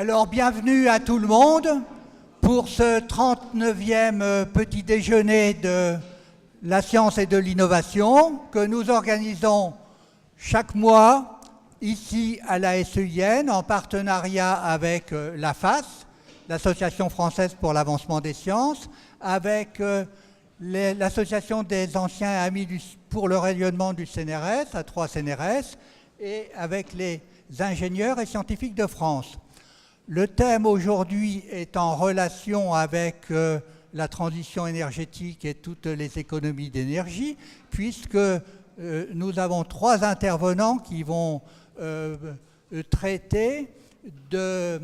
Alors, bienvenue à tout le monde pour ce 39e petit déjeuner de la science et de l'innovation que nous organisons chaque mois ici à la SEIN en partenariat avec la FAS, l'Association française pour l'avancement des sciences, avec l'Association des anciens amis pour le rayonnement du CNRS, à 3 CNRS, et avec les ingénieurs et scientifiques de France. Le thème aujourd'hui est en relation avec la transition énergétique et toutes les économies d'énergie, puisque nous avons 3 intervenants qui vont traiter de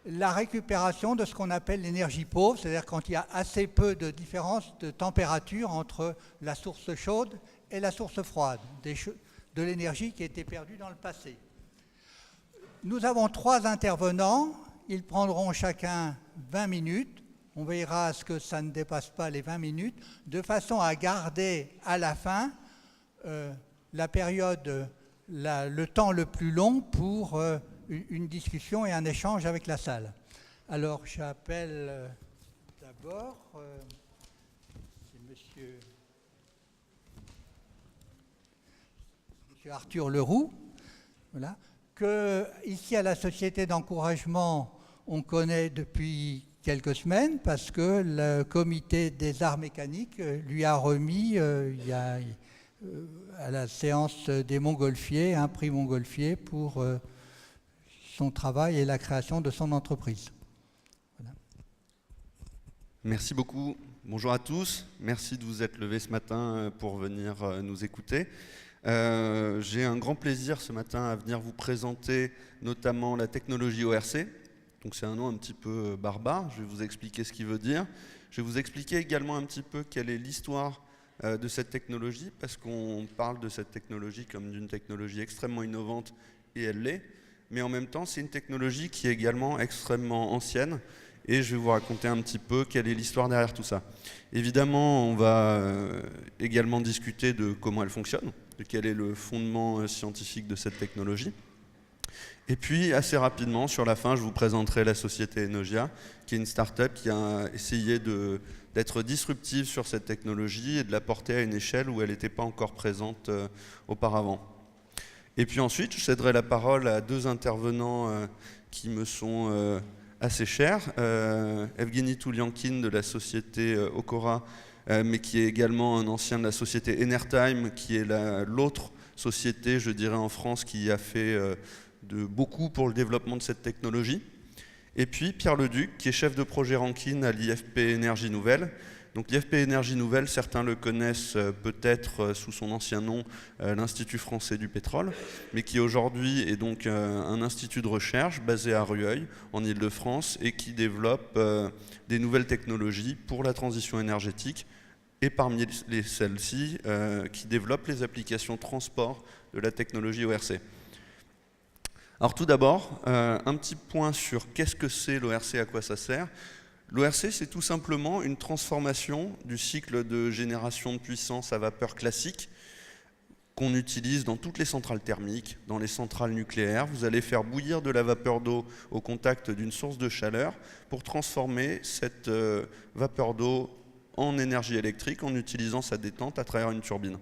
la récupération de ce qu'on appelle l'énergie pauvre, c'est-à-dire quand il y a assez peu de différence de température entre la source chaude et la source froide, de l'énergie qui a été perdue dans le passé. Nous avons 3 intervenants, ils prendront chacun 20 minutes, on veillera à ce que ça ne dépasse pas les 20 minutes, de façon à garder à la fin la période, le temps le plus long pour une discussion et un échange avec la salle. Alors j'appelle d'abord monsieur Arthur Leroux, voilà, que ici à la Société d'encouragement on connaît depuis quelques semaines parce que le comité des arts mécaniques lui a remis à la séance des Montgolfiers un prix Montgolfier pour son travail et la création de son entreprise. Voilà. Merci beaucoup. Bonjour à tous. Merci de vous être levés ce matin pour venir nous écouter. J'ai un grand plaisir ce matin à venir vous présenter notamment la technologie ORC. Donc c'est un nom un petit peu barbare, je vais vous expliquer ce qu'il veut dire. Je vais vous expliquer également un petit peu quelle est l'histoire de cette technologie, parce qu'on parle de cette technologie comme d'une technologie extrêmement innovante, et elle l'est. Mais en même temps, c'est une technologie qui est également extrêmement ancienne, et je vais vous raconter un petit peu quelle est l'histoire derrière tout ça. Évidemment, on va également discuter de comment elle fonctionne, de quel est le fondement scientifique de cette technologie. Et puis, assez rapidement, sur la fin, je vous présenterai la société Enogia, qui est une start-up qui a essayé d'être disruptive sur cette technologie et de la porter à une échelle où elle n'était pas encore présente auparavant. Et puis ensuite, je céderai la parole à 2 intervenants qui me sont assez chers. Evgeny Touliankin de la société Okora, mais qui est également un ancien de la société Enertime, qui est l'autre société, je dirais, en France qui a fait beaucoup pour le développement de cette technologie. Et puis Pierre Leduc, qui est chef de projet Rankine à l'IFP Énergie Nouvelle. Donc l'IFP Énergie Nouvelle, certains le connaissent peut-être sous son ancien nom, l'Institut français du pétrole, mais qui aujourd'hui est donc un institut de recherche basé à Rueil, en Île-de-France, et qui développe des nouvelles technologies pour la transition énergétique, et parmi celles-ci, qui développe les applications transport de la technologie ORC. Alors tout d'abord, un petit point sur qu'est-ce que c'est l'ORC, à quoi ça sert. L'ORC, c'est tout simplement une transformation du cycle de génération de puissance à vapeur classique qu'on utilise dans toutes les centrales thermiques, dans les centrales nucléaires. Vous allez faire bouillir de la vapeur d'eau au contact d'une source de chaleur pour transformer cette vapeur d'eau en énergie électrique en utilisant sa détente à travers une turbine.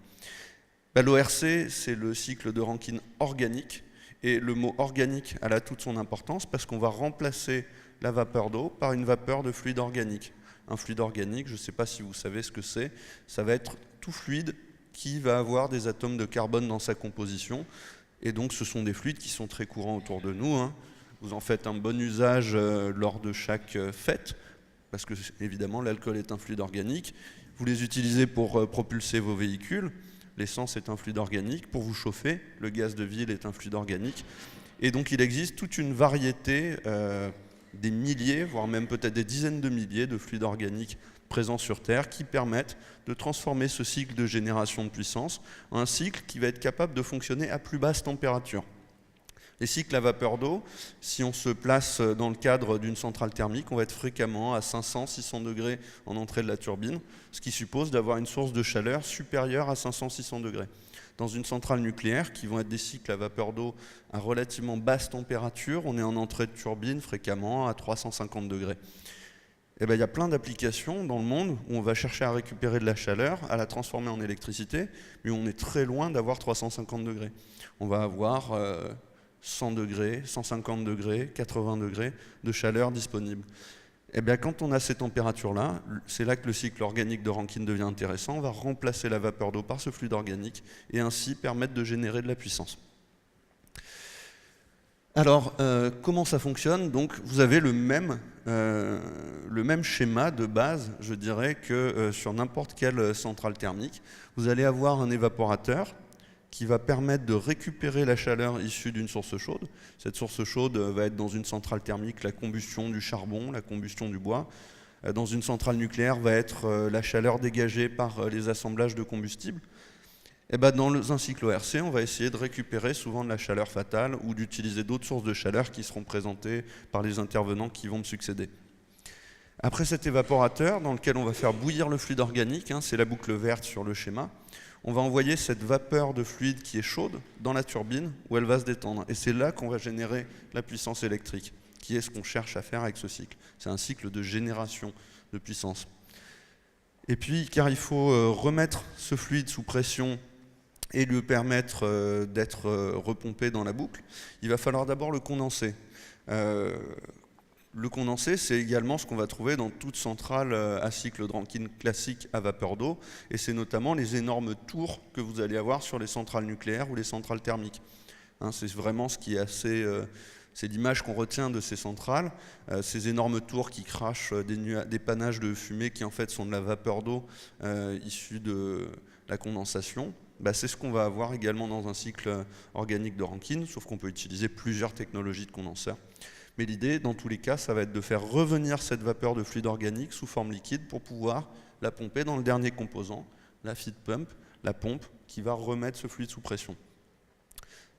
L'ORC, c'est le cycle de Rankine organique. Et le mot organique a là toute son importance parce qu'on va remplacer la vapeur d'eau par une vapeur de fluide organique. Un fluide organique, je ne sais pas si vous savez ce que c'est, ça va être tout fluide qui va avoir des atomes de carbone dans sa composition. Et donc ce sont des fluides qui sont très courants autour de nous. Vous en faites un bon usage lors de chaque fête, parce que évidemment l'alcool est un fluide organique. Vous les utilisez pour propulser vos véhicules. L'essence est un fluide organique. Pour vous chauffer, le gaz de ville est un fluide organique. Et donc il existe toute une variété, des milliers, voire même peut-être des dizaines de milliers de fluides organiques présents sur Terre qui permettent de transformer ce cycle de génération de puissance en un cycle qui va être capable de fonctionner à plus basse température. Les cycles à vapeur d'eau, si on se place dans le cadre d'une centrale thermique, on va être fréquemment à 500-600 degrés en entrée de la turbine, ce qui suppose d'avoir une source de chaleur supérieure à 500-600 degrés. Dans une centrale nucléaire, qui vont être des cycles à vapeur d'eau à relativement basse température, on est en entrée de turbine fréquemment à 350 degrés. Et bien, il y a plein d'applications dans le monde où on va chercher à récupérer de la chaleur, à la transformer en électricité, mais on est très loin d'avoir 350 degrés. On va avoir 100 degrés, 150 degrés, 80 degrés de chaleur disponible. Et bien, quand on a ces températures-là, c'est là que le cycle organique de Rankine devient intéressant. On va remplacer la vapeur d'eau par ce fluide organique et ainsi permettre de générer de la puissance. Alors, comment ça fonctionne? Donc, vous avez le même schéma de base, je dirais, que sur n'importe quelle centrale thermique. Vous allez avoir un évaporateur qui va permettre de récupérer la chaleur issue d'une source chaude. Cette source chaude va être dans une centrale thermique la combustion du charbon, la combustion du bois. Dans une centrale nucléaire va être la chaleur dégagée par les assemblages de combustible. Et ben dans un cycle ORC, on va essayer de récupérer souvent de la chaleur fatale ou d'utiliser d'autres sources de chaleur qui seront présentées par les intervenants qui vont me succéder. Après cet évaporateur, dans lequel on va faire bouillir le fluide organique, c'est la boucle verte sur le schéma, on va envoyer cette vapeur de fluide qui est chaude dans la turbine où elle va se détendre. Et c'est là qu'on va générer la puissance électrique, qui est ce qu'on cherche à faire avec ce cycle. C'est un cycle de génération de puissance. Et puis, car il faut remettre ce fluide sous pression et lui permettre d'être repompé dans la boucle, il va falloir d'abord le condenser. Le condensé, c'est également ce qu'on va trouver dans toute centrale à cycle de Rankine classique à vapeur d'eau, et c'est notamment les énormes tours que vous allez avoir sur les centrales nucléaires ou les centrales thermiques. C'est vraiment ce qui est assez... c'est l'image qu'on retient de ces centrales, ces énormes tours qui crachent des panaches de fumée qui en fait sont de la vapeur d'eau issue de la condensation. C'est ce qu'on va avoir également dans un cycle organique de Rankine, sauf qu'on peut utiliser plusieurs technologies de condenseurs. Mais l'idée, dans tous les cas, ça va être de faire revenir cette vapeur de fluide organique sous forme liquide pour pouvoir la pomper dans le dernier composant, la feed pump, la pompe, qui va remettre ce fluide sous pression.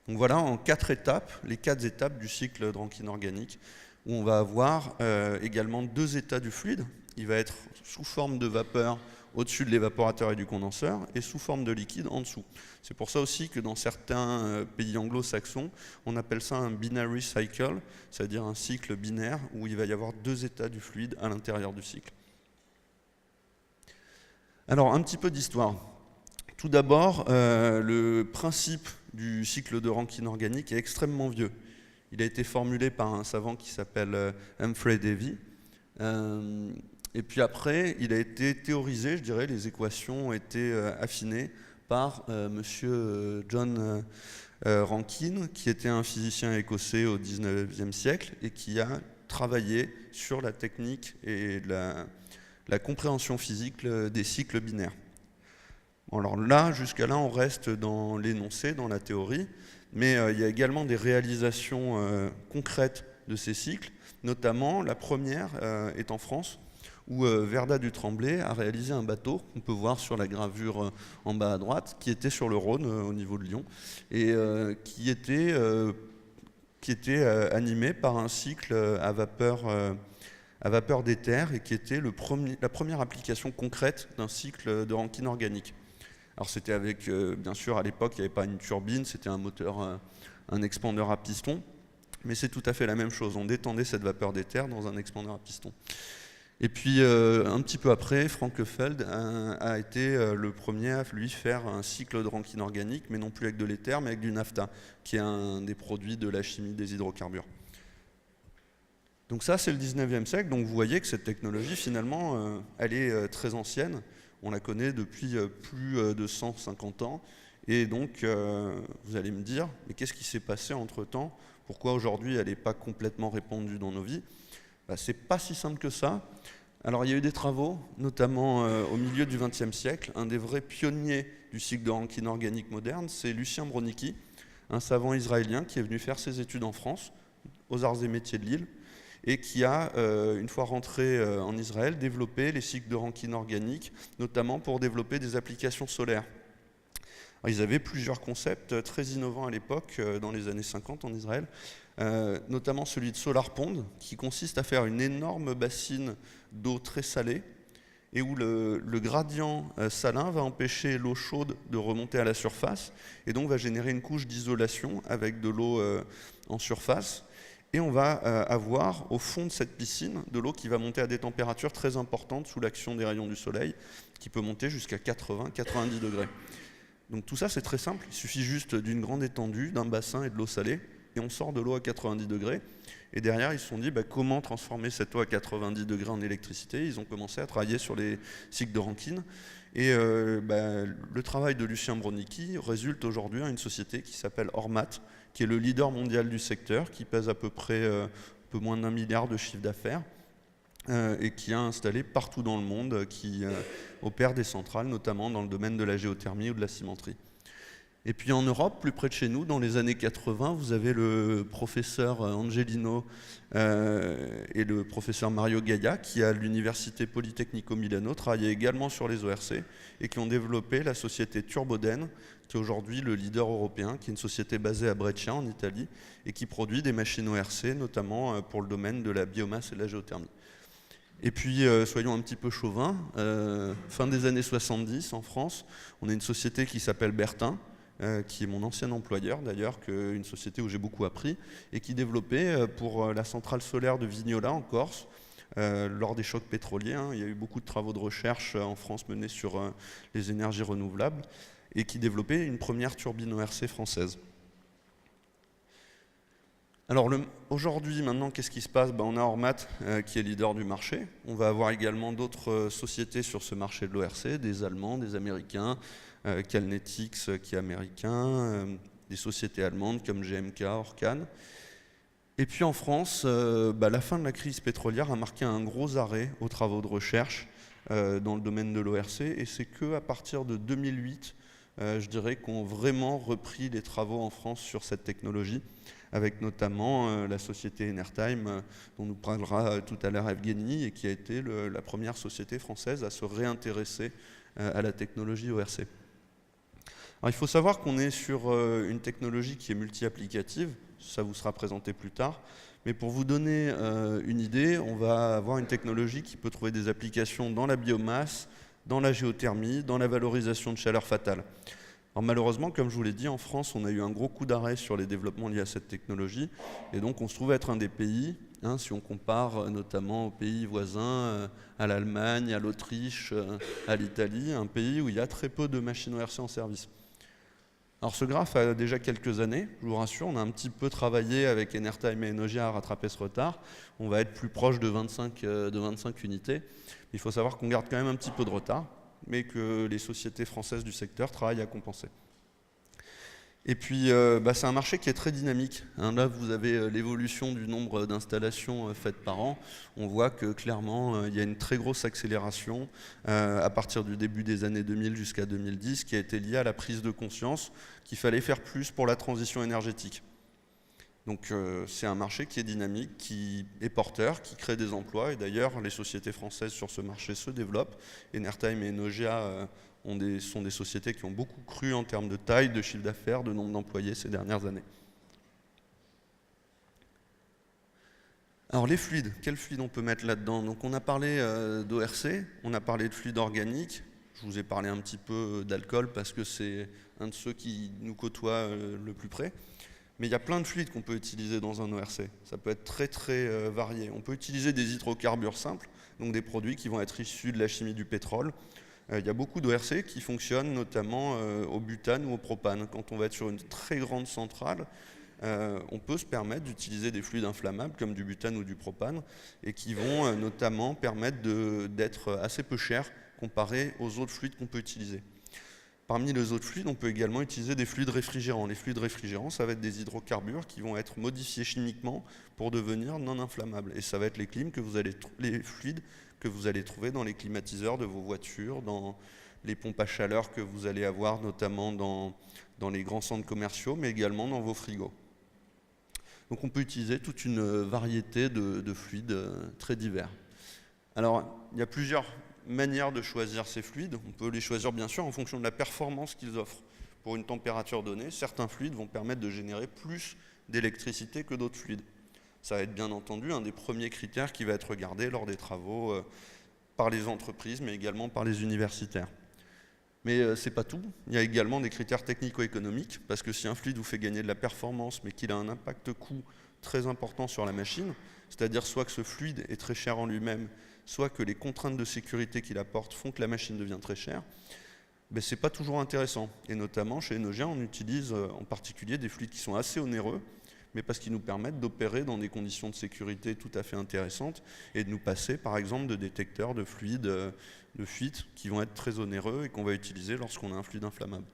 Donc voilà, en 4 étapes, les 4 étapes du cycle de Rankine organique, où on va avoir également 2 états du fluide. Il va être sous forme de vapeur au-dessus de l'évaporateur et du condenseur, et sous forme de liquide en dessous. C'est pour ça aussi que dans certains pays anglo-saxons, on appelle ça un binary cycle, c'est-à-dire un cycle binaire où il va y avoir 2 états du fluide à l'intérieur du cycle. Alors, un petit peu d'histoire. Tout d'abord, le principe du cycle de Rankine organique est extrêmement vieux. Il a été formulé par un savant qui s'appelle Humphrey Davy. Et puis après, il a été théorisé, je dirais, les équations ont été affinées par monsieur John Rankine, qui était un physicien écossais au XIXe siècle et qui a travaillé sur la technique et la compréhension physique des cycles binaires. Alors là, jusqu'à là, on reste dans l'énoncé, dans la théorie, mais il y a également des réalisations concrètes de ces cycles, notamment la première est en France, où Verda du Tremblay a réalisé un bateau, qu'on peut voir sur la gravure en bas à droite, qui était sur le Rhône, au niveau de Lyon, et qui était animé par un cycle à vapeur d'éther, et qui était la première application concrète d'un cycle de Rankine organique. Alors c'était avec, bien sûr, à l'époque, il n'y avait pas une turbine, c'était un moteur, un expandeur à piston, mais c'est tout à fait la même chose, on détendait cette vapeur d'éther dans un expandeur à piston. Et puis, un petit peu après, Frankefeld a été le premier à lui faire un cycle de Rankine organique, mais non plus avec de l'éther, mais avec du naphtha, qui est un des produits de la chimie des hydrocarbures. Donc ça, c'est le 19e siècle, donc vous voyez que cette technologie, finalement, elle est très ancienne. On la connaît depuis plus de 150 ans. Et donc, vous allez me dire, mais qu'est-ce qui s'est passé entre-temps? Pourquoi aujourd'hui, elle n'est pas complètement répandue dans nos vies? C'est pas si simple que ça. Alors il y a eu des travaux, notamment au milieu du XXe siècle. Un des vrais pionniers du cycle de Rankine organique moderne, c'est Lucien Bronicki, un savant israélien qui est venu faire ses études en France, aux Arts et Métiers de Lille, et qui a, une fois rentré en Israël, développé les cycles de Rankine organique, notamment pour développer des applications solaires. Alors, ils avaient plusieurs concepts très innovants à l'époque, dans les années 50 en Israël, notamment celui de Solar Pond, qui consiste à faire une énorme bassine d'eau très salée, et où le gradient salin va empêcher l'eau chaude de remonter à la surface, et donc va générer une couche d'isolation avec de l'eau en surface. Et on va avoir au fond de cette piscine de l'eau qui va monter à des températures très importantes sous l'action des rayons du soleil, qui peut monter jusqu'à 80-90 degrés. Donc tout ça c'est très simple, il suffit juste d'une grande étendue, d'un bassin et de l'eau salée, et on sort de l'eau à 90 degrés. Et derrière, ils se sont dit comment transformer cette eau à 90 degrés en électricité. Ils ont commencé à travailler sur les cycles de Rankine. Et le travail de Lucien Bronicky résulte aujourd'hui à une société qui s'appelle Ormat, qui est le leader mondial du secteur, qui pèse à peu près un peu moins d'1 milliard de chiffre d'affaires et qui a installé partout dans le monde, qui opère des centrales, notamment dans le domaine de la géothermie ou de la cimenterie. Et puis en Europe, plus près de chez nous, dans les années 80, vous avez le professeur Angelino et le professeur Mario Gaia, qui à l'Université Politecnico Milano travaillaient également sur les ORC et qui ont développé la société Turboden, qui est aujourd'hui le leader européen, qui est une société basée à Brescia en Italie et qui produit des machines ORC, notamment pour le domaine de la biomasse et de la géothermie. Et puis, soyons un petit peu chauvins, fin des années 70 en France, on a une société qui s'appelle Bertin, qui est mon ancien employeur d'ailleurs, une société où j'ai beaucoup appris, et qui développait pour la centrale solaire de Vignola en Corse, lors des chocs pétroliers, il y a eu beaucoup de travaux de recherche en France menés sur les énergies renouvelables, et qui développait une première turbine ORC française. Alors aujourd'hui, maintenant, qu'est-ce qui se passe ? On a Ormat qui est leader du marché. On va avoir également d'autres sociétés sur ce marché de l'ORC, des Allemands, des Américains, Calnetics qui est américain, des sociétés allemandes comme GMK, Orcan. Et puis en France, la fin de la crise pétrolière a marqué un gros arrêt aux travaux de recherche dans le domaine de l'ORC, et c'est qu'à partir de 2008, je dirais, qu'ont vraiment repris les travaux en France sur cette technologie, avec notamment la société Enertime, dont nous parlera tout à l'heure Evgeny, et qui a été la première société française à se réintéresser à la technologie ORC. Alors, il faut savoir qu'on est sur une technologie qui est multi-applicative, ça vous sera présenté plus tard, mais pour vous donner une idée, on va avoir une technologie qui peut trouver des applications dans la biomasse, dans la géothermie, dans la valorisation de chaleur fatale. Alors malheureusement, comme je vous l'ai dit, en France, on a eu un gros coup d'arrêt sur les développements liés à cette technologie, et donc on se trouve être un des pays, si on compare notamment aux pays voisins, à l'Allemagne, à l'Autriche, à l'Italie, un pays où il y a très peu de machines ORC en service. Alors ce graphe a déjà quelques années, je vous rassure, on a un petit peu travaillé avec Enertime et Enogia à rattraper ce retard. On va être plus proche de 25 unités. Il faut savoir qu'on garde quand même un petit peu de retard, mais que les sociétés françaises du secteur travaillent à compenser. Et puis, c'est un marché qui est très dynamique. Là, vous avez l'évolution du nombre d'installations faites par an. On voit que clairement, il y a une très grosse accélération à partir du début des années 2000 jusqu'à 2010, qui a été liée à la prise de conscience qu'il fallait faire plus pour la transition énergétique. Donc, c'est un marché qui est dynamique, qui est porteur, qui crée des emplois. Et d'ailleurs, les sociétés françaises sur ce marché se développent. Enertime et Enogia sont des sociétés qui ont beaucoup cru en termes de taille, de chiffre d'affaires, de nombre d'employés ces dernières années. Alors les fluides, quels fluides on peut mettre là-dedans? Donc on a parlé d'ORC, on a parlé de fluides organiques, je vous ai parlé un petit peu d'alcool parce que c'est un de ceux qui nous côtoie le plus près. Mais il y a plein de fluides qu'on peut utiliser dans un ORC, ça peut être très très varié. On peut utiliser des hydrocarbures simples, donc des produits qui vont être issus de la chimie du pétrole. Il y a beaucoup d'ORC qui fonctionnent notamment au butane ou au propane. Quand on va être sur une très grande centrale, on peut se permettre d'utiliser des fluides inflammables comme du butane ou du propane et qui vont notamment permettre d'être assez peu chers comparé aux autres fluides qu'on peut utiliser. Parmi les autres fluides, on peut également utiliser des fluides réfrigérants. Les fluides réfrigérants, ça va être des hydrocarbures qui vont être modifiés chimiquement pour devenir non inflammables. Et ça va être les fluides que vous allez trouver dans les climatiseurs de vos voitures, dans les pompes à chaleur que vous allez avoir notamment dans les grands centres commerciaux, mais également dans vos frigos. Donc on peut utiliser toute une variété de fluides très divers. Alors, il y a plusieurs manières de choisir ces fluides. On peut les choisir bien sûr en fonction de la performance qu'ils offrent. pour une température donnée, certains fluides vont permettre de générer plus d'électricité que d'autres fluides. Ça va être bien entendu un des premiers critères qui va être regardé lors des travaux par les entreprises, mais également par les universitaires. Mais ce n'est pas tout. Il y a également des critères technico-économiques, parce que si un fluide vous fait gagner de la performance, mais qu'il a un impact coût très important sur la machine, c'est-à-dire soit que ce fluide est très cher en lui-même, soit que les contraintes de sécurité qu'il apporte font que la machine devient très chère, ben, ce n'est pas toujours intéressant. Et notamment, chez Enogia, on utilise en particulier des fluides qui sont assez onéreux, mais parce qu'ils nous permettent d'opérer dans des conditions de sécurité tout à fait intéressantes et de nous passer, par exemple, de détecteurs de fluides de fuite qui vont être très onéreux et qu'on va utiliser lorsqu'on a un fluide inflammable.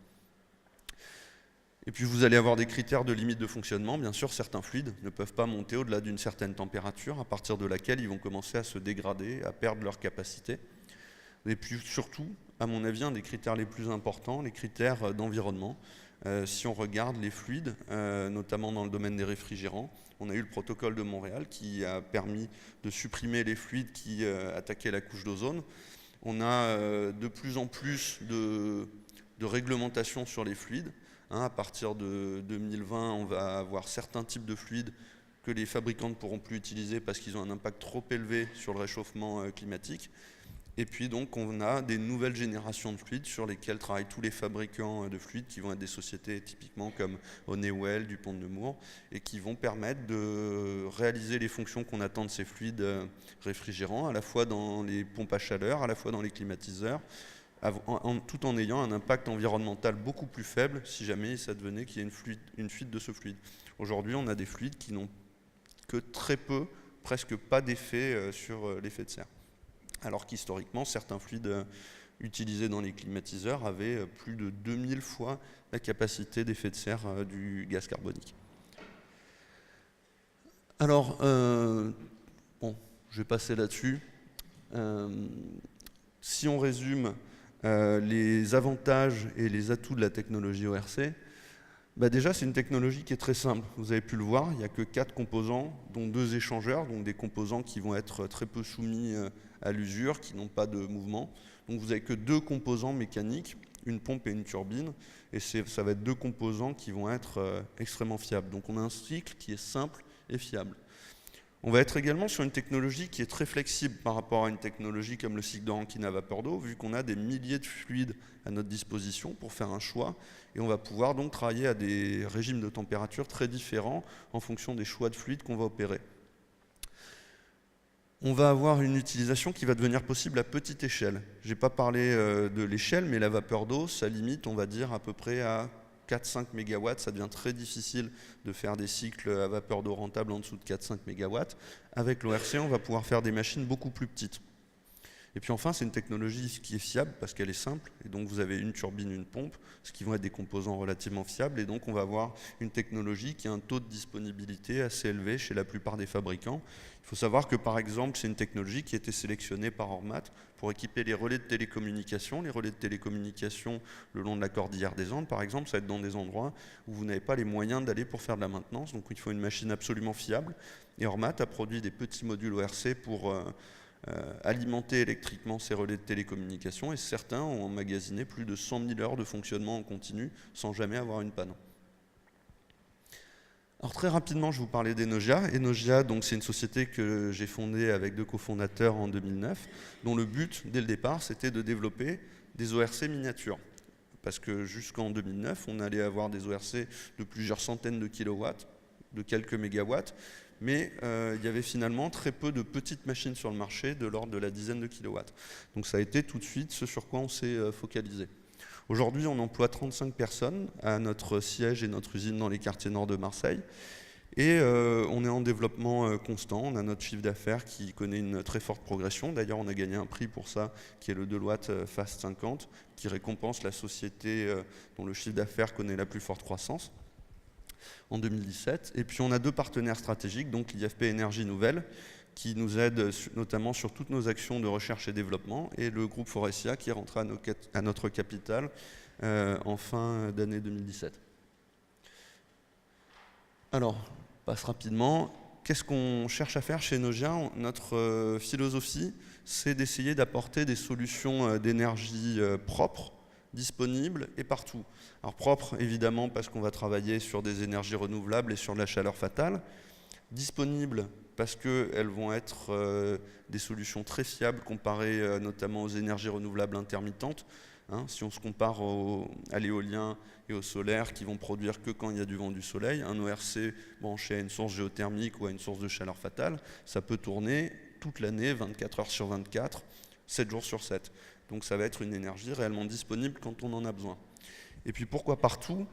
Et puis vous allez avoir des critères de limite de fonctionnement. Bien sûr, certains fluides ne peuvent pas monter au-delà d'une certaine température, à partir de laquelle ils vont commencer à se dégrader, à perdre leur capacité. Et puis surtout, à mon avis, un des critères les plus importants, les critères d'environnement. Si on regarde les fluides, notamment dans le domaine des réfrigérants, on a eu le protocole de Montréal qui a permis de supprimer les fluides qui attaquaient la couche d'ozone. On a de plus en plus de réglementation sur les fluides. À partir de 2020, on va avoir certains types de fluides que les fabricants ne pourront plus utiliser parce qu'ils ont un impact trop élevé sur le réchauffement climatique. Et puis donc on a des nouvelles générations de fluides sur lesquelles travaillent tous les fabricants de fluides qui vont être des sociétés typiquement comme Honeywell, Dupont de Nemours, et qui vont permettre de réaliser les fonctions qu'on attend de ces fluides réfrigérants, à la fois dans les pompes à chaleur, à la fois dans les climatiseurs, tout en ayant un impact environnemental beaucoup plus faible si jamais ça devenait qu'il y ait une fuite de ce fluide. Aujourd'hui, on a des fluides qui n'ont que très peu, presque pas d'effet sur l'effet de serre. Alors qu'historiquement, certains fluides utilisés dans les climatiseurs avaient plus de 2000 fois la capacité d'effet de serre du gaz carbonique. Alors, bon, je vais passer là-dessus. Si on résume les avantages et les atouts de la technologie ORC, bah déjà c'est une technologie qui est très simple. Vous avez pu le voir, il n'y a que 4 composants, dont 2 échangeurs, donc des composants qui vont être très peu soumis à l'usure, qui n'ont pas de mouvement. Donc vous n'avez que 2 composants mécaniques, une pompe et une turbine, et ça va être 2 composants qui vont être extrêmement fiables. Donc on a un cycle qui est simple et fiable. On va être également sur une technologie qui est très flexible par rapport à une technologie comme le cycle de Rankine à vapeur d'eau, vu qu'on a des milliers de fluides à notre disposition pour faire un choix, et on va pouvoir donc travailler à des régimes de température très différents en fonction des choix de fluides qu'on va opérer. On va avoir une utilisation qui va devenir possible à petite échelle. Je n'ai pas parlé de l'échelle, mais la vapeur d'eau, ça limite, on va dire, à peu près à 4-5 MW, ça devient très difficile de faire des cycles à vapeur d'eau rentables en dessous de 4-5 MW. Avec l'ORC, on va pouvoir faire des machines beaucoup plus petites. Et puis enfin, c'est une technologie qui est fiable parce qu'elle est simple, et donc vous avez une turbine, une pompe, ce qui vont être des composants relativement fiables, et donc on va avoir une technologie qui a un taux de disponibilité assez élevé chez la plupart des fabricants. Il faut savoir que par exemple, c'est une technologie qui a été sélectionnée par Ormat pour équiper les relais de télécommunication. Les relais de télécommunication le long de la cordillère des Andes, par exemple, ça va être dans des endroits où vous n'avez pas les moyens d'aller pour faire de la maintenance, donc il faut une machine absolument fiable. Et Ormat a produit des petits modules ORC pour alimenter électriquement ces relais de télécommunication, et certains ont emmagasiné plus de 100 000 heures de fonctionnement en continu sans jamais avoir une panne. Alors très rapidement, je vais vous parler d'Enogia. Enogia, donc, c'est une société que j'ai fondée avec 2 cofondateurs en 2009, dont le but, dès le départ, c'était de développer des ORC miniatures. Parce que jusqu'en 2009, on allait avoir des ORC de plusieurs centaines de kilowatts, de quelques mégawatts, mais il y avait finalement très peu de petites machines sur le marché de l'ordre de la dizaine de kilowatts. Donc ça a été tout de suite ce sur quoi on s'est focalisé. Aujourd'hui, on emploie 35 personnes à notre siège et notre usine dans les quartiers nord de Marseille. Et on est en développement constant. On a notre chiffre d'affaires qui connaît une très forte progression. D'ailleurs, on a gagné un prix pour ça, qui est le Deloitte Fast 50, qui récompense la société dont le chiffre d'affaires connaît la plus forte croissance en 2017. Et puis on a 2 partenaires stratégiques, donc l'IFP Énergie Nouvelle, qui nous aide notamment sur toutes nos actions de recherche et développement, et le groupe Forestia qui est rentré à notre capital en fin d'année 2017. Alors, je passe rapidement. Qu'est-ce qu'on cherche à faire chez Enogia? Notre philosophie, c'est d'essayer d'apporter des solutions d'énergie propres disponible et partout. Alors propre, évidemment, parce qu'on va travailler sur des énergies renouvelables et sur la chaleur fatale. Disponible parce qu'elles vont être des solutions très fiables comparées notamment aux énergies renouvelables intermittentes. Si on se compare à l'éolien et au solaire qui vont produire que quand il y a du vent du soleil, un ORC branché à une source géothermique ou à une source de chaleur fatale, ça peut tourner toute l'année, 24 heures sur 24, 7 jours sur 7. Donc ça va être une énergie réellement disponible quand on en a besoin. Et puis pourquoi partout ?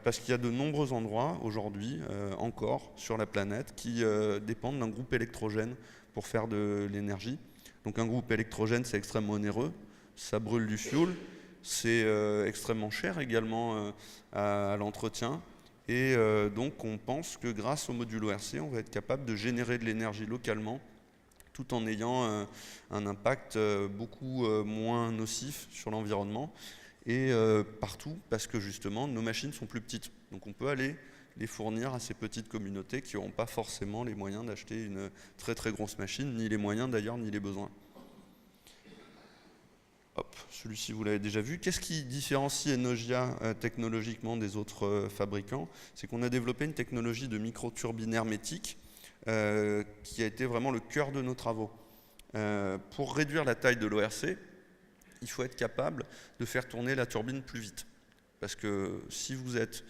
Parce qu'il y a de nombreux endroits aujourd'hui encore sur la planète qui dépendent d'un groupe électrogène pour faire de l'énergie. Donc un groupe électrogène, c'est extrêmement onéreux, ça brûle du fioul, c'est extrêmement cher également à l'entretien. Et donc on pense que grâce au module ORC, on va être capable de générer de l'énergie localement tout en ayant un impact beaucoup moins nocif sur l'environnement. Et partout, parce que justement, nos machines sont plus petites. Donc on peut aller les fournir à ces petites communautés qui n'auront pas forcément les moyens d'acheter une très très grosse machine, ni les moyens d'ailleurs, ni les besoins. Hop, celui-ci vous l'avez déjà vu. Qu'est-ce qui différencie Enogia technologiquement des autres fabricants? C'est qu'on a développé une technologie de micro-turbine hermétique qui a été vraiment le cœur de nos travaux. Pour réduire la taille de l'ORC, il faut être capable de faire tourner la turbine plus vite. Parce que si vous êtes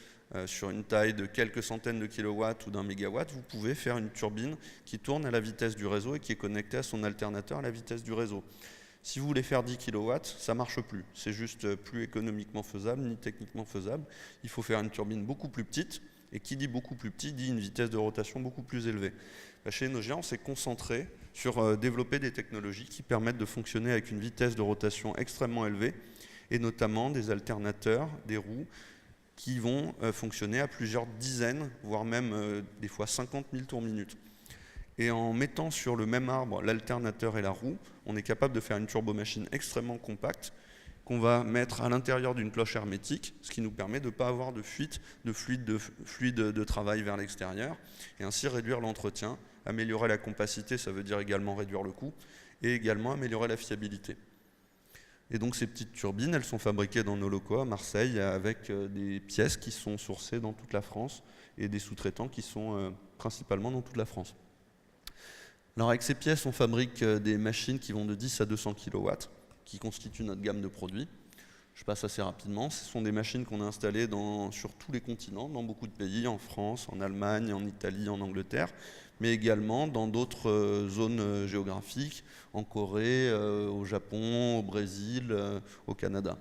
sur une taille de quelques centaines de kilowatts ou d'un mégawatt, vous pouvez faire une turbine qui tourne à la vitesse du réseau et qui est connectée à son alternateur à la vitesse du réseau. Si vous voulez faire 10 kilowatts, ça ne marche plus. C'est juste plus économiquement faisable, ni techniquement faisable. Il faut faire une turbine beaucoup plus petite. Et qui dit beaucoup plus petit, dit une vitesse de rotation beaucoup plus élevée. Chez Enogia, on s'est concentré sur développer des technologies qui permettent de fonctionner avec une vitesse de rotation extrêmement élevée, et notamment des alternateurs, des roues, qui vont fonctionner à plusieurs dizaines, voire même des fois 50 000 tours minute. Et en mettant sur le même arbre l'alternateur et la roue, on est capable de faire une turbomachine extrêmement compacte, qu'on va mettre à l'intérieur d'une cloche hermétique, ce qui nous permet de ne pas avoir de fuite de fluide de travail vers l'extérieur, et ainsi réduire l'entretien, améliorer la compacité, ça veut dire également réduire le coût, et également améliorer la fiabilité. Et donc ces petites turbines, elles sont fabriquées dans nos locaux à Marseille, avec des pièces qui sont sourcées dans toute la France, et des sous-traitants qui sont principalement dans toute la France. Alors avec ces pièces, on fabrique des machines qui vont de 10 à 200 kW, qui constituent notre gamme de produits. Je passe assez rapidement. Ce sont des machines qu'on a installées sur tous les continents, dans beaucoup de pays, en France, en Allemagne, en Italie, en Angleterre, mais également dans d'autres zones géographiques, en Corée, au Japon, au Brésil, au Canada.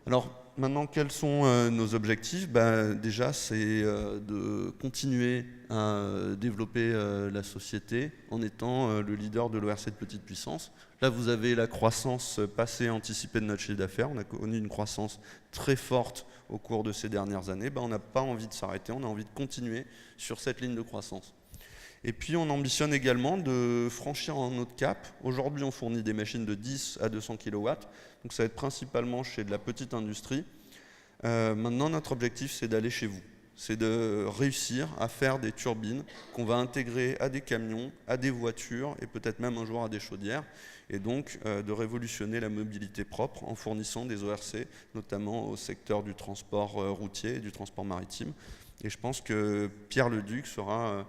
Alors maintenant, quels sont nos objectifs? Déjà, c'est de continuer à développer la société en étant le leader de l'ORC de petite puissance. Là, vous avez la croissance passée anticipée de notre chiffre d'affaires. On a connu une croissance très forte au cours de ces dernières années. On n'a pas envie de s'arrêter, on a envie de continuer sur cette ligne de croissance. Et puis on ambitionne également de franchir un autre cap. Aujourd'hui, on fournit des machines de 10 à 200 kW, donc ça va être principalement chez de la petite industrie. Maintenant, notre objectif, c'est d'aller chez vous. C'est de réussir à faire des turbines qu'on va intégrer à des camions, à des voitures et peut-être même un jour à des chaudières. Et donc de révolutionner la mobilité propre en fournissant des ORC, notamment au secteur du transport routier et du transport maritime. Et je pense que Pierre Leduc sera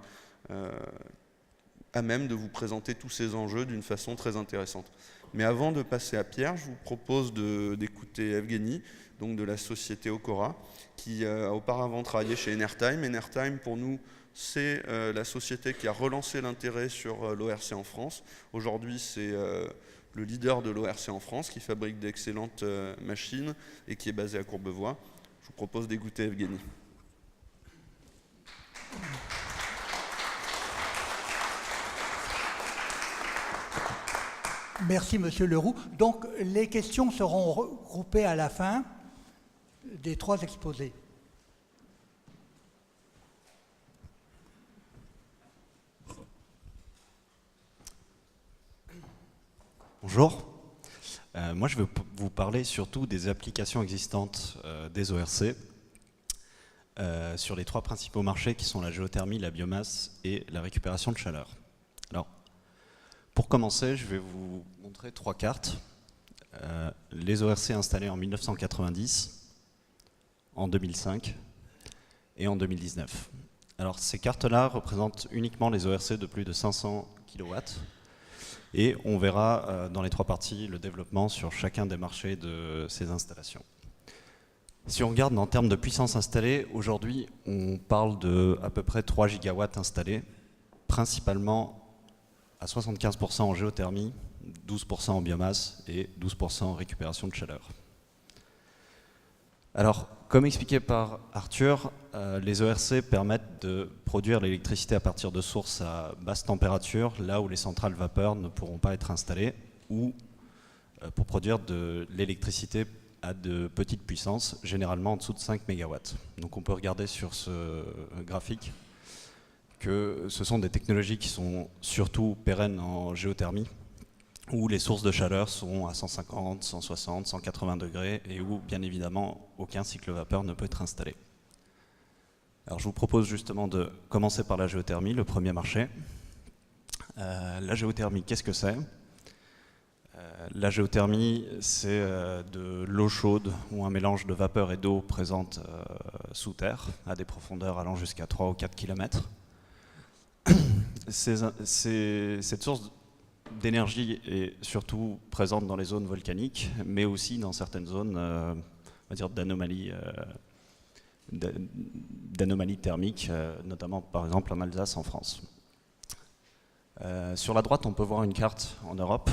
à même de vous présenter tous ces enjeux d'une façon très intéressante. Mais avant de passer à Pierre, je vous propose d'écouter Evgeny, donc de la société Okora, qui a auparavant travaillé chez Enertime. Enertime, pour nous, c'est la société qui a relancé l'intérêt sur l'ORC en France. Aujourd'hui, c'est le leader de l'ORC en France, qui fabrique d'excellentes machines et qui est basé à Courbevoie. Je vous propose d'écouter Evgeny. Merci, Monsieur Leroux. Donc, les questions seront regroupées à la fin des 3 exposés. Bonjour. Moi, je vais vous parler surtout des applications existantes des ORC sur les 3 principaux marchés qui sont la géothermie, la biomasse et la récupération de chaleur. Alors, pour commencer, je vais vous montrer 3 cartes. les ORC installés en 1990, en 2005 et en 2019. Alors ces cartes-là représentent uniquement les ORC de plus de 500 kW et on verra dans les trois parties le développement sur chacun des marchés de ces installations. Si on regarde en termes de puissance installée, aujourd'hui on parle de à peu près 3 gigawatts installés, principalement à 75% en géothermie, 12% en biomasse et 12% en récupération de chaleur. Alors, comme expliqué par Arthur, les ERC permettent de produire l'électricité à partir de sources à basse température, là où les centrales vapeur ne pourront pas être installées, ou pour produire de l'électricité à de petites puissances, généralement en dessous de 5 MW. Donc on peut regarder sur ce graphique que ce sont des technologies qui sont surtout pérennes en géothermie, où les sources de chaleur sont à 150, 160, 180 degrés et où, bien évidemment, aucun cycle vapeur ne peut être installé. Alors je vous propose justement de commencer par la géothermie, le premier marché. La géothermie, qu'est-ce que c'est ? La géothermie, c'est de l'eau chaude ou un mélange de vapeur et d'eau présente sous terre, à des profondeurs allant jusqu'à 3 ou 4 km. Cette source d'énergie est surtout présente dans les zones volcaniques, mais aussi dans certaines zones on va dire d'anomalies thermiques, notamment par exemple en Alsace en France. Sur la droite, on peut voir une carte en Europe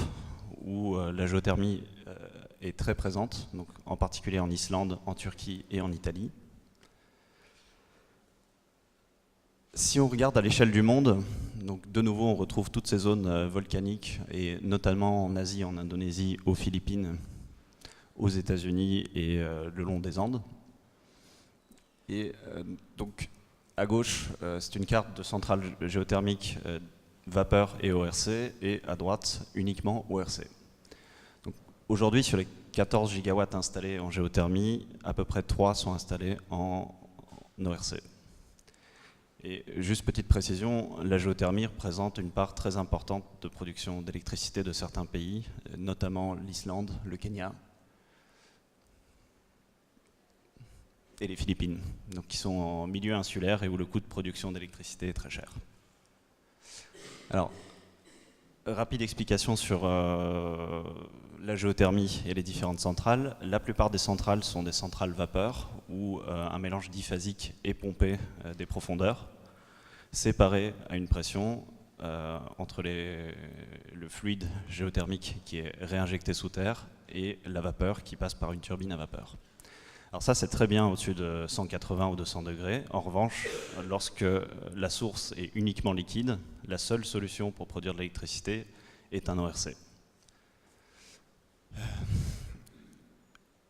où la géothermie est très présente, donc en particulier en Islande, en Turquie et en Italie. Si on regarde à l'échelle du monde, donc de nouveau on retrouve toutes ces zones volcaniques, et notamment en Asie, en Indonésie, aux Philippines, aux États-Unis et le long des Andes. Et donc à gauche, c'est une carte de centrales géothermiques vapeur et ORC, et à droite uniquement ORC. Aujourd'hui, sur les 14 gigawatts installés en géothermie, à peu près 3 sont installés en ORC. Et juste petite précision, la géothermie représente une part très importante de production d'électricité de certains pays, notamment l'Islande, le Kenya et les Philippines, donc qui sont en milieu insulaire et où le coût de production d'électricité est très cher. Alors, rapide explication sur la géothermie et les différentes centrales. La plupart des centrales sont des centrales vapeur où un mélange diphasique est pompé des profondeurs, séparé à une pression entre le fluide géothermique qui est réinjecté sous terre et la vapeur qui passe par une turbine à vapeur. Alors ça, c'est très bien au-dessus de 180 ou 200 degrés. En revanche, lorsque la source est uniquement liquide, la seule solution pour produire de l'électricité est un ORC.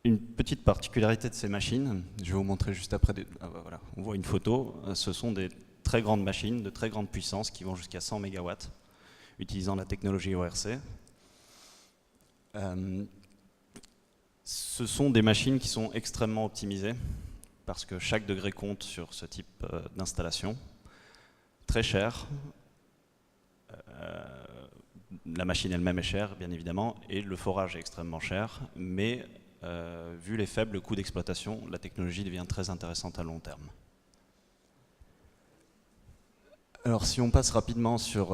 Une petite particularité de ces machines, je vais vous montrer juste après, voilà, on voit une photo, ce sont des très grandes machines de très grande puissance qui vont jusqu'à 100 MW utilisant la technologie ORC. Ce sont des machines qui sont extrêmement optimisées parce que chaque degré compte sur ce type d'installation. Très cher. La machine elle-même est chère, bien évidemment, et le forage est extrêmement cher, mais vu les faibles coûts d'exploitation, la technologie devient très intéressante à long terme. Alors si on passe rapidement sur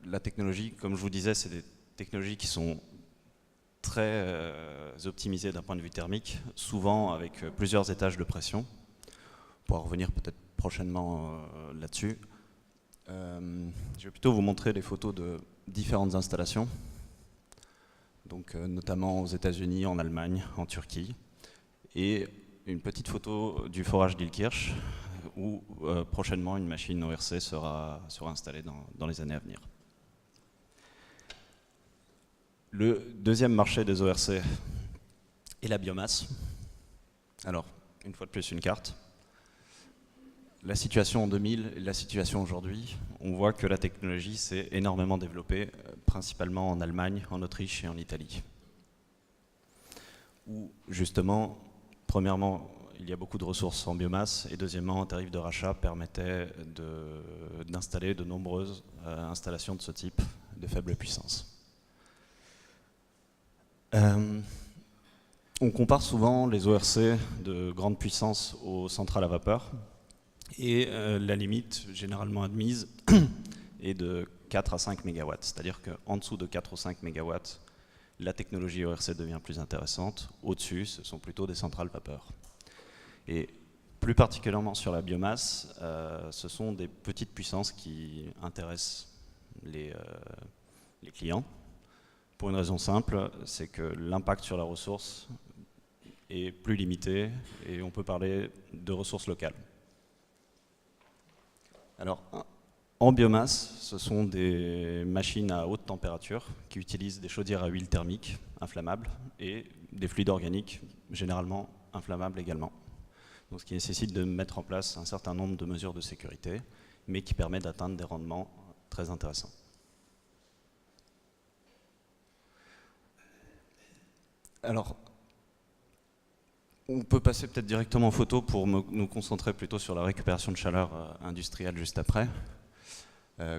la technologie, comme je vous disais, c'est des technologies qui sont très optimisées d'un point de vue thermique, souvent avec plusieurs étages de pression. On pourra revenir peut-être prochainement là-dessus. Je vais plutôt vous montrer des photos de différentes installations, donc notamment aux États-Unis, en Allemagne, en Turquie, et une petite photo du forage d'Ilkirch, où prochainement une machine ORC sera installée dans les années à venir. Le deuxième marché des ORC est la biomasse. Alors, une fois de plus, une carte. La situation en 2000 et la situation aujourd'hui, on voit que la technologie s'est énormément développée, principalement en Allemagne, en Autriche et en Italie. Où, justement, premièrement, il y a beaucoup de ressources en biomasse, et deuxièmement, un tarif de rachat permettait d'installer de nombreuses installations de ce type de faible puissance. On compare souvent les ORC de grande puissance aux centrales à vapeur, et la limite généralement admise est de 4 à 5 MW, c'est-à-dire qu'en dessous de 4 ou 5 MW, la technologie ORC devient plus intéressante, au-dessus ce sont plutôt des centrales vapeur. Et plus particulièrement sur la biomasse, ce sont des petites puissances qui intéressent les clients, pour une raison simple, c'est que l'impact sur la ressource est plus limité et on peut parler de ressources locales. Alors, en biomasse, ce sont des machines à haute température qui utilisent des chaudières à huile thermique inflammables et des fluides organiques, généralement inflammables également. Donc, ce qui nécessite de mettre en place un certain nombre de mesures de sécurité, mais qui permet d'atteindre des rendements très intéressants. Alors, on peut passer peut-être directement en photo pour nous concentrer plutôt sur la récupération de chaleur industrielle juste après.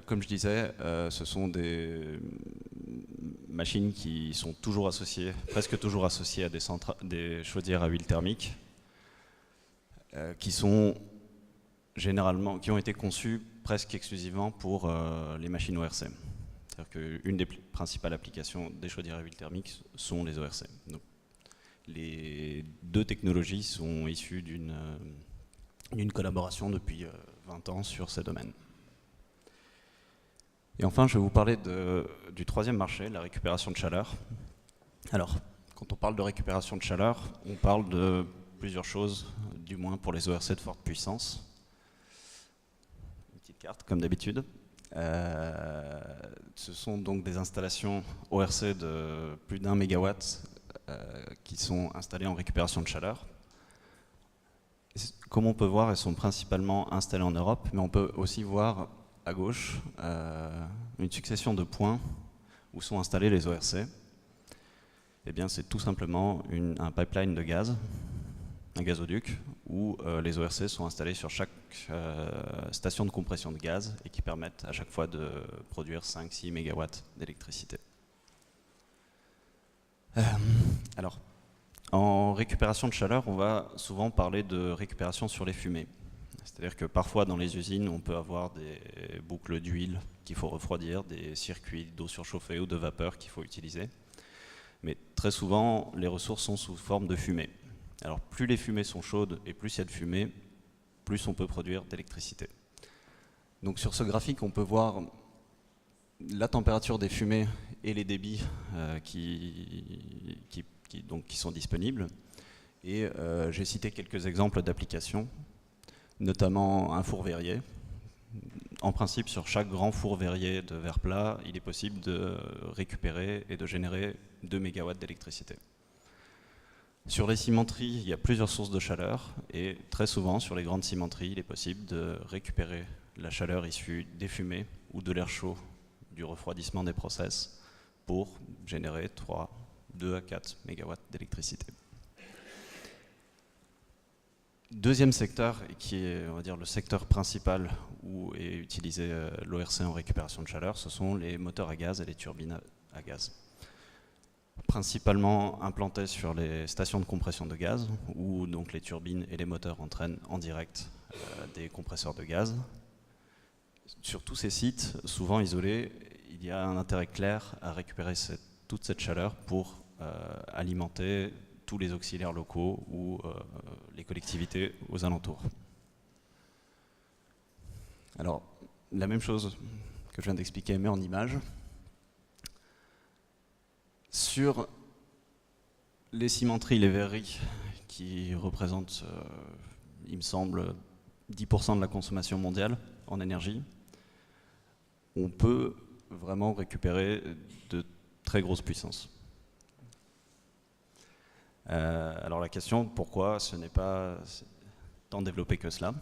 Comme je disais, ce sont des machines qui sont toujours associées, presque toujours associées à des chaudières à huile thermique, qui ont été conçues presque exclusivement pour les machines ORC. C'est-à-dire qu'une des principales applications des chaudières à huile thermique sont les ORC. Donc, les deux technologies sont issues d'une collaboration depuis 20 ans sur ces domaines. Et enfin, je vais vous parler du troisième marché, la récupération de chaleur. Alors, quand on parle de récupération de chaleur, on parle de plusieurs choses, du moins pour les ORC de forte puissance. Une petite carte, comme d'habitude. Ce sont donc des installations ORC de plus d'1 MW qui sont installées en récupération de chaleur. Comme on peut voir, elles sont principalement installées en Europe, mais on peut aussi voir à gauche une succession de points où sont installés les ORC. Eh bien, c'est tout simplement un pipeline de gaz, un gazoduc, où les ORC sont installés sur chaque station de compression de gaz et qui permettent à chaque fois de produire 5-6 MW d'électricité. Alors, en récupération de chaleur, on va souvent parler de récupération sur les fumées. C'est-à-dire que parfois dans les usines, on peut avoir des boucles d'huile qu'il faut refroidir, des circuits d'eau surchauffée ou de vapeur qu'il faut utiliser. Mais très souvent, les ressources sont sous forme de fumée. Alors plus les fumées sont chaudes et plus il y a de fumée, plus on peut produire d'électricité. Donc sur ce graphique, on peut voir la température des fumées et les débits qui sont disponibles. Et j'ai cité quelques exemples d'applications, notamment un four verrier. En principe, sur chaque grand four verrier de verre plat, il est possible de récupérer et de générer 2 MW d'électricité. Sur les cimenteries, il y a plusieurs sources de chaleur et très souvent sur les grandes cimenteries, il est possible de récupérer la chaleur issue des fumées ou de l'air chaud du refroidissement des process pour générer 2 à 4 MW d'électricité. Deuxième secteur, qui est on va dire, le secteur principal où est utilisé l'ORC en récupération de chaleur, ce sont les moteurs à gaz et les turbines à gaz. Principalement implantés sur les stations de compression de gaz, où donc les turbines et les moteurs entraînent en direct des compresseurs de gaz. Sur tous ces sites, souvent isolés, il y a un intérêt clair à récupérer toute cette chaleur pour alimenter tous les auxiliaires locaux ou les collectivités aux alentours. Alors, la même chose que je viens d'expliquer, mais en image. Sur les cimenteries, les verreries, qui représentent, il me semble, 10% de la consommation mondiale en énergie, on peut vraiment récupérer de très grosses puissances. Alors la question, pourquoi ce n'est pas tant développé que cela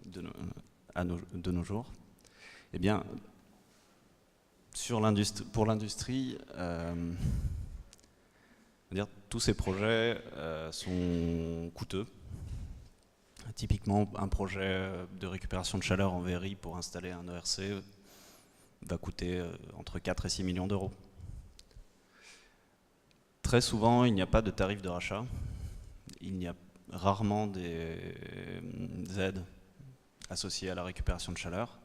de nos jours? Eh bien, pour l'industrie, tous ces projets sont coûteux. Typiquement, un projet de récupération de chaleur en verrerie pour installer un ERC va coûter entre 4 et 6 millions d'euros. Très souvent, il n'y a pas de tarif de rachat. Il y a rarement des aides associées à la récupération de chaleur.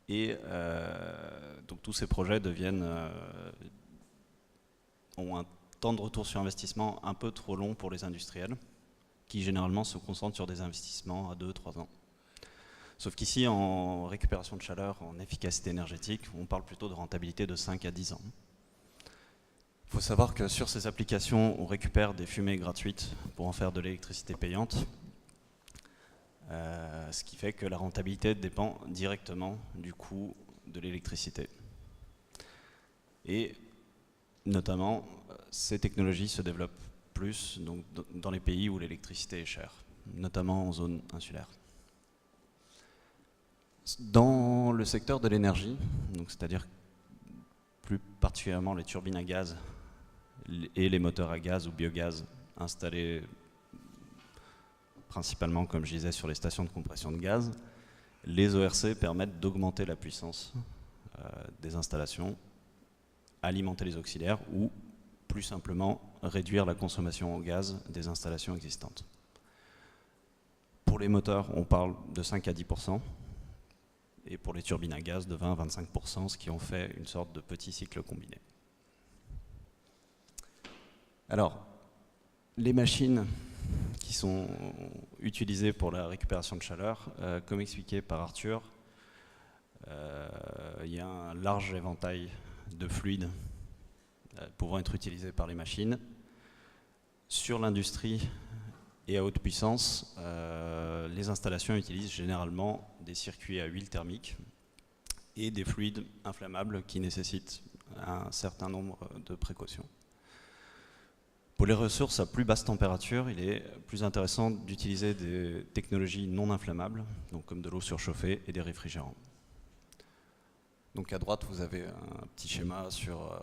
Et donc tous ces projets ont un temps de retour sur investissement un peu trop long pour les industriels, qui généralement se concentrent sur des investissements à 2-3 ans. Sauf qu'ici, en récupération de chaleur, en efficacité énergétique, on parle plutôt de rentabilité de 5 à 10 ans. Il faut savoir que sur ces applications, on récupère des fumées gratuites pour en faire de l'électricité payante, ce qui fait que la rentabilité dépend directement du coût de l'électricité. Et notamment, ces technologies se développent plus donc, dans les pays où l'électricité est chère, notamment en zone insulaire. Dans le secteur de l'énergie, c'est-à-dire plus particulièrement les turbines à gaz et les moteurs à gaz ou biogaz installés principalement, comme je disais, sur les stations de compression de gaz, les ORC permettent d'augmenter la puissance des installations, alimenter les auxiliaires ou, plus simplement, réduire la consommation en gaz des installations existantes. Pour les moteurs, on parle de 5 à 10%, et pour les turbines à gaz, de 20 à 25%, ce qui en fait une sorte de petit cycle combiné. Alors, les machines qui sont utilisées pour la récupération de chaleur, comme expliqué par Arthur, il y a un large éventail de fluides pouvant être utilisés par les machines. Sur l'industrie et à haute puissance, les installations utilisent généralement des circuits à huile thermique et des fluides inflammables qui nécessitent un certain nombre de précautions. Pour les ressources à plus basse température, il est plus intéressant d'utiliser des technologies non inflammables, donc comme de l'eau surchauffée et des réfrigérants. Donc à droite, vous avez un petit schéma sur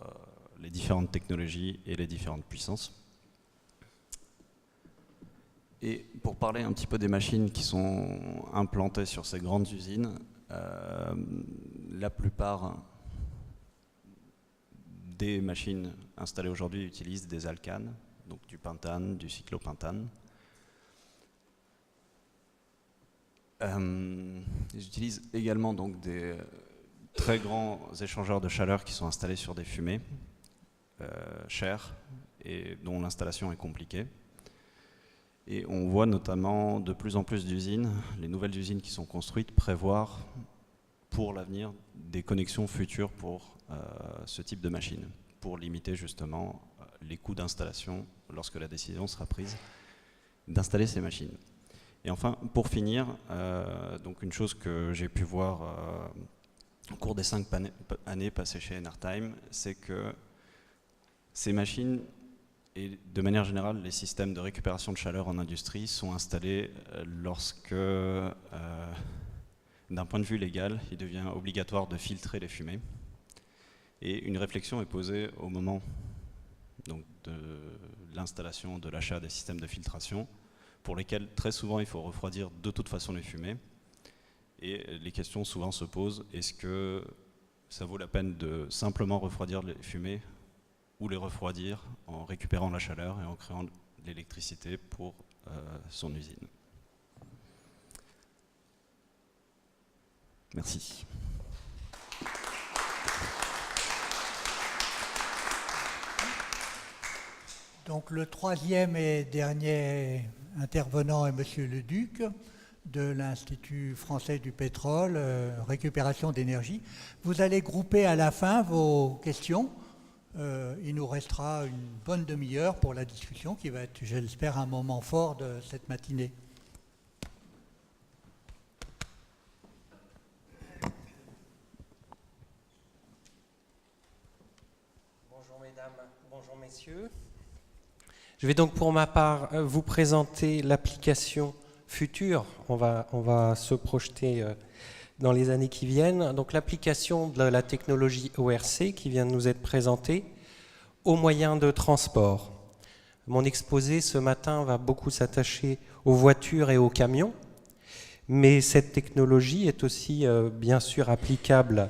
les différentes technologies et les différentes puissances. Et pour parler un petit peu des machines qui sont implantées sur ces grandes usines, la plupart des machines installées aujourd'hui utilisent des alcanes, donc du pentane, du cyclopentane. Ils utilisent également donc des très grands échangeurs de chaleur qui sont installés sur des fumées chères et dont l'installation est compliquée. Et on voit notamment de plus en plus d'usines, les nouvelles usines qui sont construites, prévoir pour l'avenir des connexions futures pour ce type de machine, pour limiter justement les coûts d'installation lorsque la décision sera prise d'installer ces machines. Et enfin, pour finir, donc une chose que j'ai pu voir au cours des 5 années passées chez Enertime, c'est que ces machines, et de manière générale, les systèmes de récupération de chaleur en industrie sont installés lorsque, d'un point de vue légal, il devient obligatoire de filtrer les fumées. Et une réflexion est posée au moment donc, de l'installation, de l'achat des systèmes de filtration, pour lesquels très souvent il faut refroidir de toute façon les fumées. Et les questions souvent se posent, est-ce que ça vaut la peine de simplement refroidir les fumées ou les refroidir en récupérant la chaleur et en créant de l'électricité pour son usine. Merci. Donc le troisième et dernier intervenant est Monsieur Leduc de l'Institut français du pétrole, récupération d'énergie. Vous allez grouper à la fin vos questions. Il nous restera une bonne demi-heure pour la discussion qui va être, je l'espère, un moment fort de cette matinée. Bonjour mesdames, bonjour messieurs. Je vais donc pour ma part vous présenter l'application future. On va se projeter dans les années qui viennent. Donc l'application de la technologie ORC qui vient de nous être présentée aux moyens de transport. Mon exposé ce matin va beaucoup s'attacher aux voitures et aux camions, mais cette technologie est aussi bien sûr applicable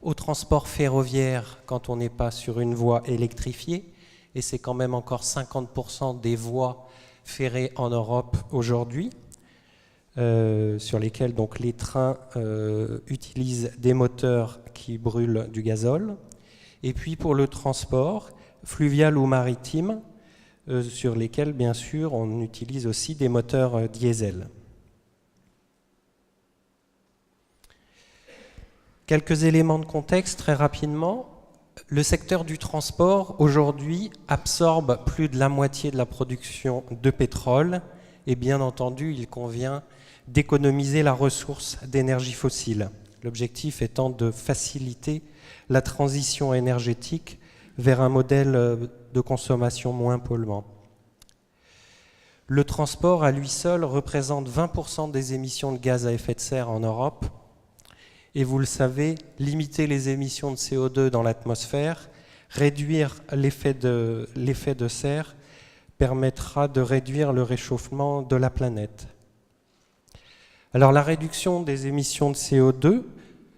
au transport ferroviaire quand on n'est pas sur une voie électrifiée, et c'est quand même encore 50% des voies ferrées en Europe aujourd'hui, sur lesquelles donc les trains utilisent des moteurs qui brûlent du gazole. Et puis pour le transport fluvial ou maritime, sur lesquels bien sûr on utilise aussi des moteurs diesel. Quelques éléments de contexte très rapidement. Le secteur du transport aujourd'hui absorbe plus de la moitié de la production de pétrole et bien entendu il convient d'économiser la ressource d'énergie fossile. L'objectif étant de faciliter la transition énergétique vers un modèle de consommation moins polluant. Le transport à lui seul représente 20% des émissions de gaz à effet de serre en Europe. Et vous le savez, limiter les émissions de CO2 dans l'atmosphère, réduire l'effet de serre, permettra de réduire le réchauffement de la planète. Alors la réduction des émissions de CO2, il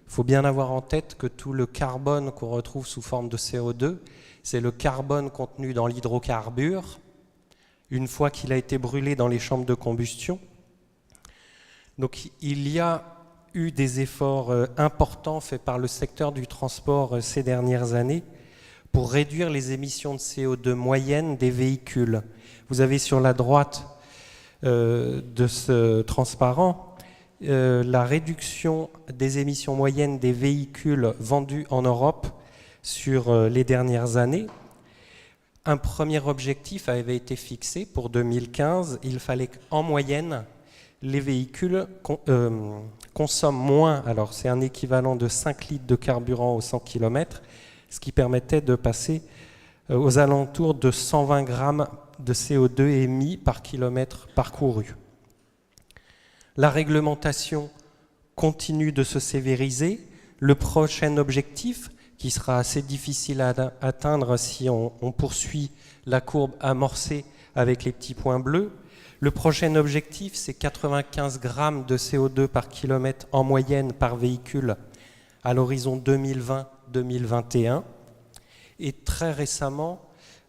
faut bien avoir en tête que tout le carbone qu'on retrouve sous forme de CO2, c'est le carbone contenu dans l'hydrocarbure, une fois qu'il a été brûlé dans les chambres de combustion. Donc il y a eu des efforts importants faits par le secteur du transport ces dernières années pour réduire les émissions de CO2 moyennes des véhicules. Vous avez sur la droite de ce transparent la réduction des émissions moyennes des véhicules vendus en Europe sur les dernières années. Un premier objectif avait été fixé pour 2015. Il fallait qu'en moyenne, les véhicules consomment moins, alors c'est un équivalent de 5 litres de carburant au 100 km, ce qui permettait de passer aux alentours de 120 grammes de CO2 émis par kilomètre parcouru. La réglementation continue de se sévériser. Le prochain objectif, qui sera assez difficile à atteindre si on poursuit la courbe amorcée avec les petits points bleus, le prochain objectif, c'est 95 grammes de CO2 par kilomètre en moyenne par véhicule à l'horizon 2020-2021. Et très récemment,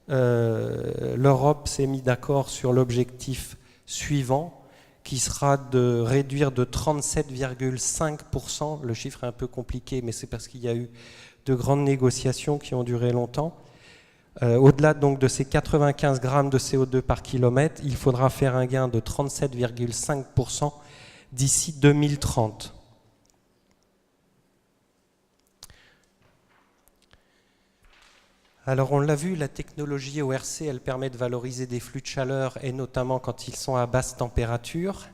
l'Europe s'est mise d'accord sur l'objectif suivant, qui sera de réduire de 37,5%, le chiffre est un peu compliqué, mais c'est parce qu'il y a eu de grandes négociations qui ont duré longtemps. Au-delà donc de ces 95 grammes de CO2 par kilomètre, il faudra faire un gain de 37,5% d'ici 2030. Alors on l'a vu, la technologie ORC, elle permet de valoriser des flux de chaleur, et notamment quand ils sont à basse température.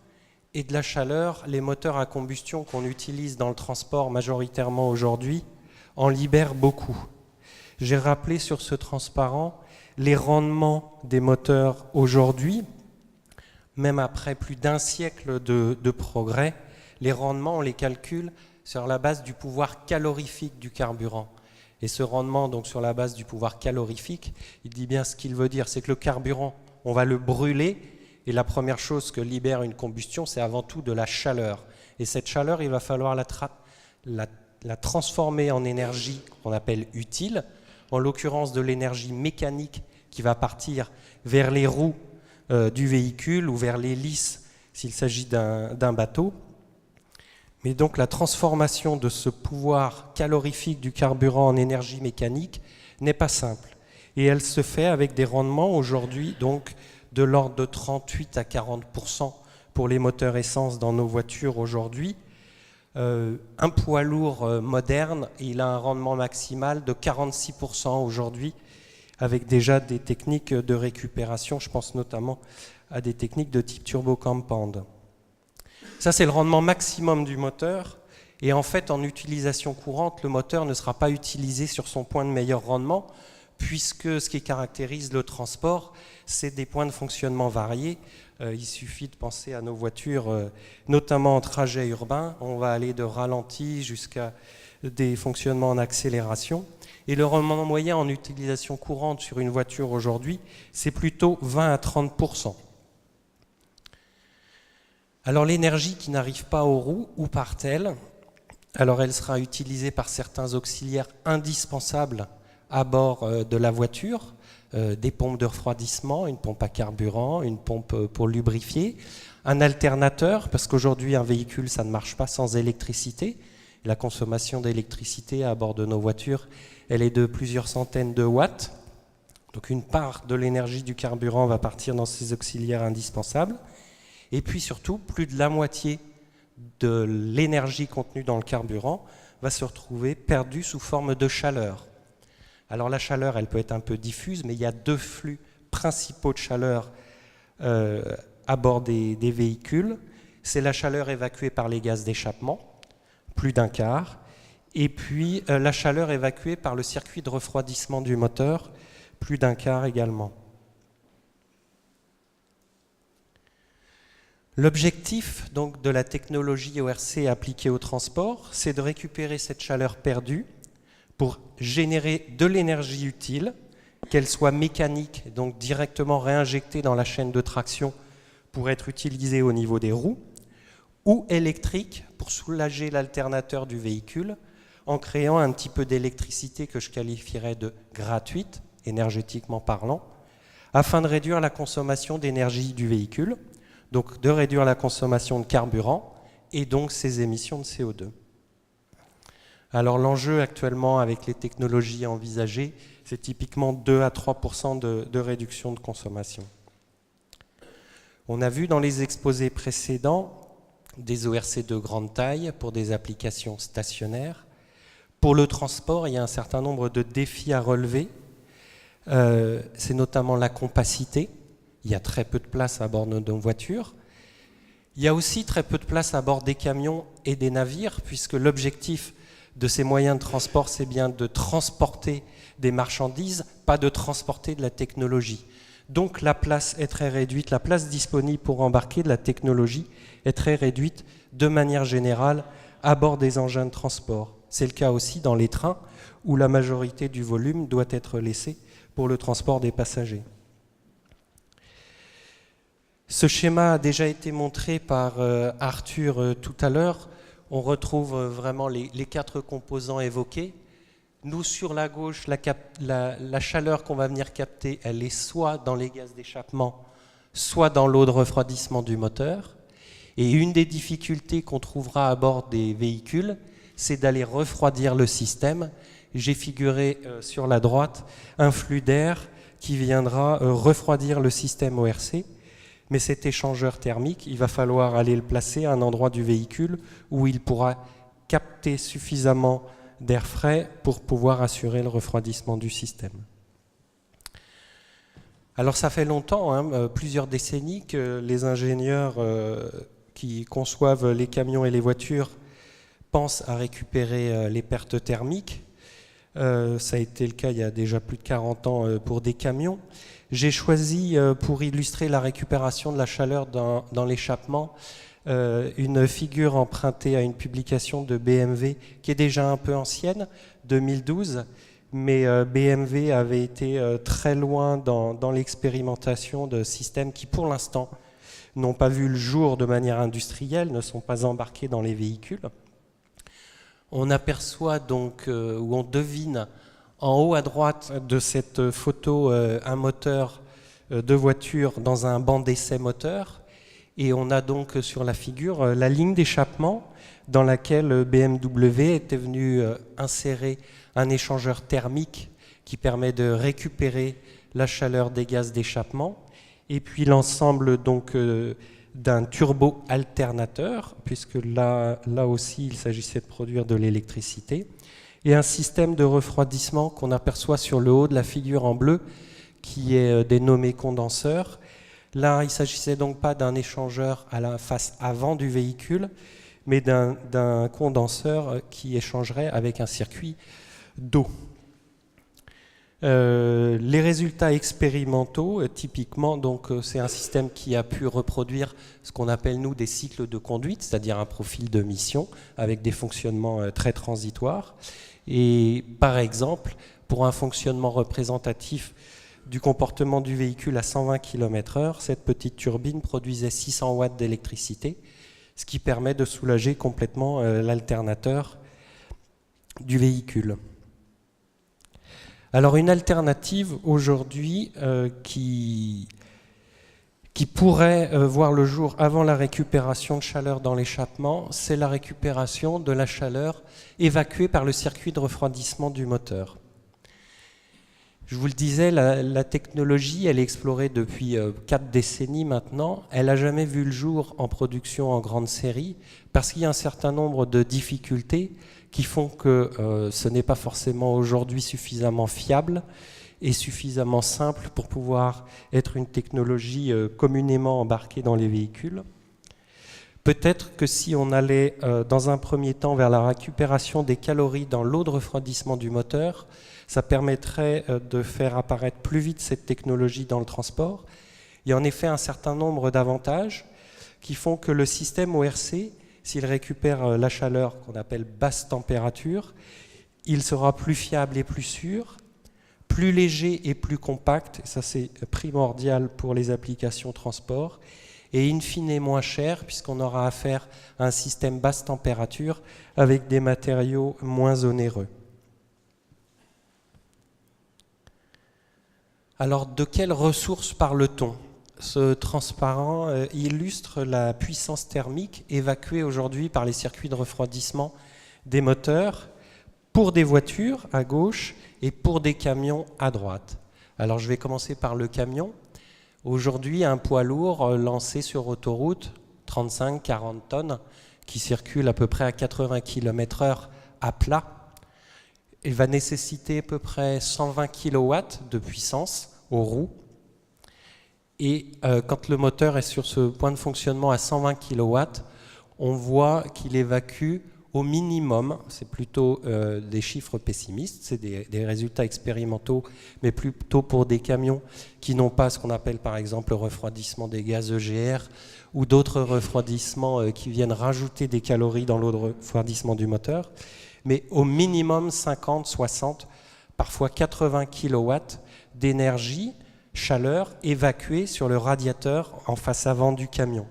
Et de la chaleur, les moteurs à combustion qu'on utilise dans le transport majoritairement aujourd'hui en libèrent beaucoup. J'ai rappelé sur ce transparent les rendements des moteurs aujourd'hui, même après plus d'un siècle de progrès. Les rendements, on les calcule sur la base du pouvoir calorifique du carburant. Et ce rendement, donc sur la base du pouvoir calorifique, il dit bien ce qu'il veut dire, c'est que le carburant, on va le brûler, et la première chose que libère une combustion, c'est avant tout de la chaleur. Et cette chaleur, il va falloir la transformer en énergie qu'on appelle utile, en l'occurrence de l'énergie mécanique qui va partir vers les roues du véhicule ou vers l'hélice s'il s'agit d'un bateau. Mais donc la transformation de ce pouvoir calorifique du carburant en énergie mécanique n'est pas simple. Et elle se fait avec des rendements aujourd'hui donc de l'ordre de 38 à 40% pour les moteurs essence dans nos voitures aujourd'hui. Un poids lourd moderne, il a un rendement maximal de 46% aujourd'hui, avec déjà des techniques de récupération, je pense notamment à des techniques de type turbo compound. Ça, c'est le rendement maximum du moteur, et en fait, en utilisation courante, le moteur ne sera pas utilisé sur son point de meilleur rendement, puisque ce qui caractérise le transport, c'est des points de fonctionnement variés. Il suffit de penser à nos voitures, notamment en trajet urbain. On va aller de ralenti jusqu'à des fonctionnements en accélération. Et le rendement moyen en utilisation courante sur une voiture aujourd'hui, c'est plutôt 20 à 30%. Alors l'énergie qui n'arrive pas aux roues, où part-elle? Alors elle sera utilisée par certains auxiliaires indispensables à bord de la voiture, des pompes de refroidissement, une pompe à carburant, une pompe pour lubrifier, un alternateur, parce qu'aujourd'hui un véhicule ça ne marche pas sans électricité. La consommation d'électricité à bord de nos voitures, elle est de plusieurs centaines de watts. Donc une part de l'énergie du carburant va partir dans ces auxiliaires indispensables. Et puis surtout, plus de la moitié de l'énergie contenue dans le carburant va se retrouver perdue sous forme de chaleur. Alors la chaleur, elle peut être un peu diffuse, mais il y a deux flux principaux de chaleur à bord des véhicules. C'est la chaleur évacuée par les gaz d'échappement, plus d'un quart, et puis la chaleur évacuée par le circuit de refroidissement du moteur, plus d'un quart également. L'objectif donc de la technologie ORC appliquée au transport, c'est de récupérer cette chaleur perdue pour générer de l'énergie utile, qu'elle soit mécanique, donc directement réinjectée dans la chaîne de traction pour être utilisée au niveau des roues, ou électrique pour soulager l'alternateur du véhicule en créant un petit peu d'électricité que je qualifierais de gratuite, énergétiquement parlant, afin de réduire la consommation d'énergie du véhicule, donc de réduire la consommation de carburant et donc ses émissions de CO2. Alors l'enjeu actuellement avec les technologies envisagées, c'est typiquement 2 à 3% de réduction de consommation. On a vu dans les exposés précédents des ORC de grande taille pour des applications stationnaires. Pour le transport, il y a un certain nombre de défis à relever. C'est notamment la compacité. Il y a très peu de place à bord de nos voitures. Il y a aussi très peu de place à bord des camions et des navires, puisque l'objectif de ces moyens de transport, c'est bien de transporter des marchandises, pas de transporter de la technologie. Donc la place est très réduite, la place disponible pour embarquer de la technologie est très réduite de manière générale à bord des engins de transport. C'est le cas aussi dans les trains, où la majorité du volume doit être laissé pour le transport des passagers. Ce schéma a déjà été montré par Arthur tout à l'heure. On retrouve vraiment les 4 composants évoqués. Nous, sur la gauche, la chaleur qu'on va venir capter, elle est soit dans les gaz d'échappement, soit dans l'eau de refroidissement du moteur. Et une des difficultés qu'on trouvera à bord des véhicules, c'est d'aller refroidir le système. J'ai figuré sur la droite un flux d'air qui viendra refroidir le système ORC. Mais cet échangeur thermique, il va falloir aller le placer à un endroit du véhicule où il pourra capter suffisamment d'air frais pour pouvoir assurer le refroidissement du système. Alors ça fait longtemps, plusieurs décennies, que les ingénieurs qui conçoivent les camions et les voitures pensent à récupérer les pertes thermiques. Ça a été le cas il y a déjà plus de 40 ans pour des camions. J'ai choisi, pour illustrer la récupération de la chaleur dans l'échappement, une figure empruntée à une publication de BMW qui est déjà un peu ancienne, 2012, mais BMW avait été très loin dans l'expérimentation de systèmes qui, pour l'instant, n'ont pas vu le jour de manière industrielle, ne sont pas embarqués dans les véhicules. On aperçoit donc, ou on devine, en haut à droite de cette photo, un moteur de voiture dans un banc d'essai moteur. Et on a donc sur la figure la ligne d'échappement dans laquelle BMW était venu insérer un échangeur thermique qui permet de récupérer la chaleur des gaz d'échappement. Et puis l'ensemble donc d'un turbo-alternateur, puisque là aussi il s'agissait de produire de l'électricité, et un système de refroidissement qu'on aperçoit sur le haut de la figure en bleu, qui est dénommé condenseur. Là, il ne s'agissait donc pas d'un échangeur à la face avant du véhicule, mais d'un condenseur qui échangerait avec un circuit d'eau. Les résultats expérimentaux, typiquement, donc c'est un système qui a pu reproduire ce qu'on appelle nous des cycles de conduite, c'est-à-dire un profil de mission avec des fonctionnements très transitoires. Et par exemple, pour un fonctionnement représentatif du comportement du véhicule à 120 km/h, cette petite turbine produisait 600 watts d'électricité, ce qui permet de soulager complètement l'alternateur du véhicule. Alors une alternative aujourd'hui qui pourrait voir le jour avant la récupération de chaleur dans l'échappement, c'est la récupération de la chaleur évacuée par le circuit de refroidissement du moteur. Je vous le disais, la technologie, elle est explorée depuis 4 décennies maintenant. Elle n'a jamais vu le jour en production en grande série parce qu'il y a un certain nombre de difficultés qui font que ce n'est pas forcément aujourd'hui suffisamment fiable et suffisamment simple pour pouvoir être une technologie communément embarquée dans les véhicules. Peut-être que si on allait dans un premier temps vers la récupération des calories dans l'eau de refroidissement du moteur, ça permettrait de faire apparaître plus vite cette technologie dans le transport. Il y a en effet un certain nombre d'avantages qui font que le système ORC, s'il récupère la chaleur qu'on appelle basse température, il sera plus fiable et plus sûr, plus léger et plus compact, et ça c'est primordial pour les applications transport, et in fine moins cher puisqu'on aura affaire à un système basse température avec des matériaux moins onéreux. Alors de quelles ressources parle-t-on ? Ce transparent illustre la puissance thermique évacuée aujourd'hui par les circuits de refroidissement des moteurs pour des voitures à gauche et pour des camions à droite. Alors je vais commencer par le camion. Aujourd'hui, un poids lourd lancé sur autoroute, 35-40 tonnes, qui circule à peu près à 80 km/h à plat, il va nécessiter à peu près 120 kW de puissance aux roues. Et quand le moteur est sur ce point de fonctionnement à 120 kW, on voit qu'il évacue au minimum, c'est plutôt des chiffres pessimistes, c'est des résultats expérimentaux, mais plutôt pour des camions qui n'ont pas ce qu'on appelle par exemple le refroidissement des gaz EGR ou d'autres refroidissements qui viennent rajouter des calories dans l'eau de refroidissement du moteur, mais au minimum 50, 60, parfois 80 kW d'énergie, chaleur évacuée sur le radiateur en face avant du camion.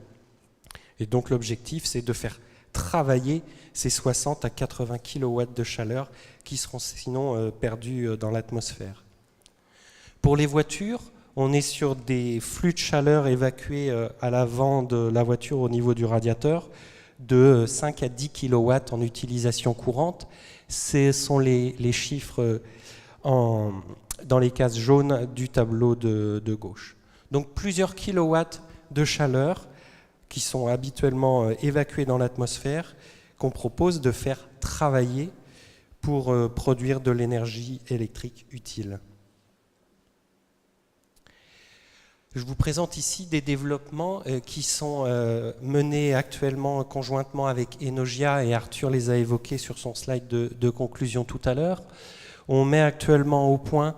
Et donc l'objectif, c'est de faire travailler ces 60 à 80 kW de chaleur qui seront sinon perdus dans l'atmosphère. Pour les voitures, on est sur des flux de chaleur évacués à l'avant de la voiture au niveau du radiateur de 5 à 10 kW en utilisation courante. Ce sont les chiffres dans les cases jaunes du tableau de gauche. Donc plusieurs kilowatts de chaleur qui sont habituellement évacués dans l'atmosphère qu'on propose de faire travailler pour produire de l'énergie électrique utile. Je vous présente ici des développements qui sont menés actuellement conjointement avec Enogia, et Arthur les a évoqués sur son slide de conclusion tout à l'heure. On met actuellement au point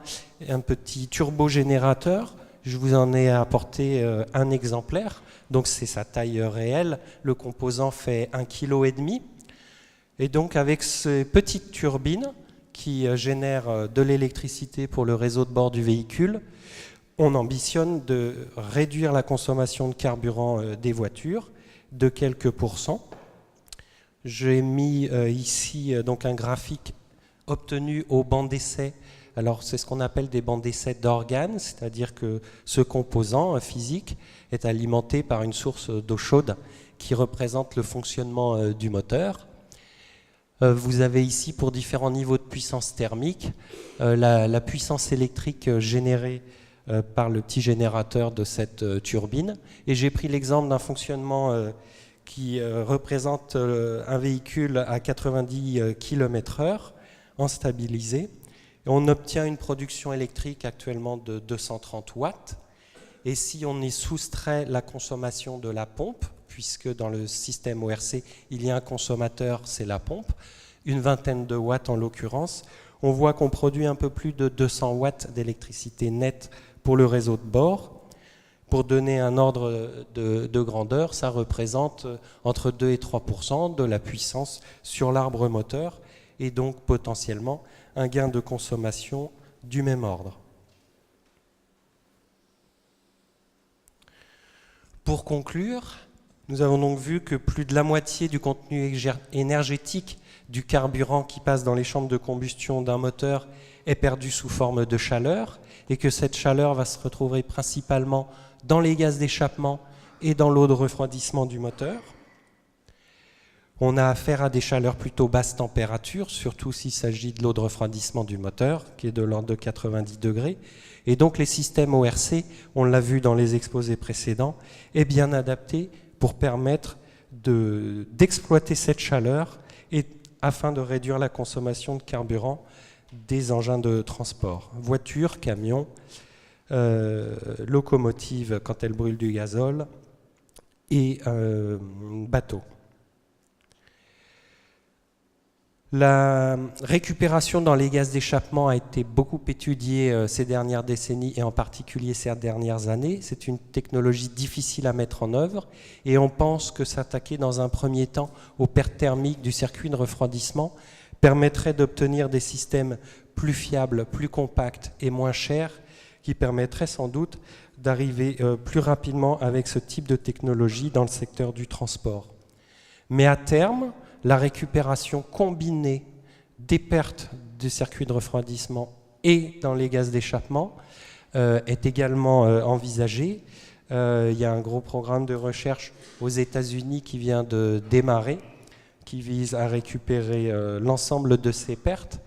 un petit turbogénérateur. Je vous en ai apporté un exemplaire. Donc c'est sa taille réelle. Le composant fait 1,5 kg. Et donc avec ces petites turbines qui génèrent de l'électricité pour le réseau de bord du véhicule, on ambitionne de réduire la consommation de carburant des voitures de quelques pourcents. J'ai mis ici donc un graphique obtenu au banc d'essai. Alors c'est ce qu'on appelle des bancs d'essai d'organes, c'est-à-dire que ce composant physique est alimenté par une source d'eau chaude qui représente le fonctionnement du moteur. Vous avez ici pour différents niveaux de puissance thermique la puissance électrique générée par le petit générateur de cette turbine. Et j'ai pris l'exemple d'un fonctionnement qui représente un véhicule à 90 km/h en stabilisé. Et on obtient une production électrique actuellement de 230 watts. Et si on y soustrait la consommation de la pompe, puisque dans le système ORC, il y a un consommateur, c'est la pompe, une vingtaine de watts en l'occurrence, on voit qu'on produit un peu plus de 200 watts d'électricité nette pour le réseau de bord. Pour donner un ordre de grandeur, ça représente entre 2 et 3% de la puissance sur l'arbre moteur, et donc potentiellement un gain de consommation du même ordre. Pour conclure, nous avons donc vu que plus de la moitié du contenu énergétique du carburant qui passe dans les chambres de combustion d'un moteur est perdue sous forme de chaleur et que cette chaleur va se retrouver principalement dans les gaz d'échappement et dans l'eau de refroidissement du moteur. On a affaire à des chaleurs plutôt basse température, surtout s'il s'agit de l'eau de refroidissement du moteur, qui est de l'ordre de 90 degrés. Et donc les systèmes ORC, on l'a vu dans les exposés précédents, est bien adapté pour permettre d'exploiter cette chaleur et afin de réduire la consommation de carburant des engins de transport, voitures, camions, locomotives quand elles brûlent du gazole et bateaux. La récupération dans les gaz d'échappement a été beaucoup étudiée ces dernières décennies et en particulier ces dernières années. C'est une technologie difficile à mettre en œuvre et on pense que s'attaquer dans un premier temps aux pertes thermiques du circuit de refroidissement permettrait d'obtenir des systèmes plus fiables, plus compacts et moins chers qui permettraient sans doute d'arriver plus rapidement avec ce type de technologie dans le secteur du transport. Mais à terme, la récupération combinée des pertes du circuit de refroidissement et dans les gaz d'échappement est également envisagée. Il y a un gros programme de recherche aux États-Unis qui vient de démarrer, qui vise à récupérer l'ensemble de ces pertes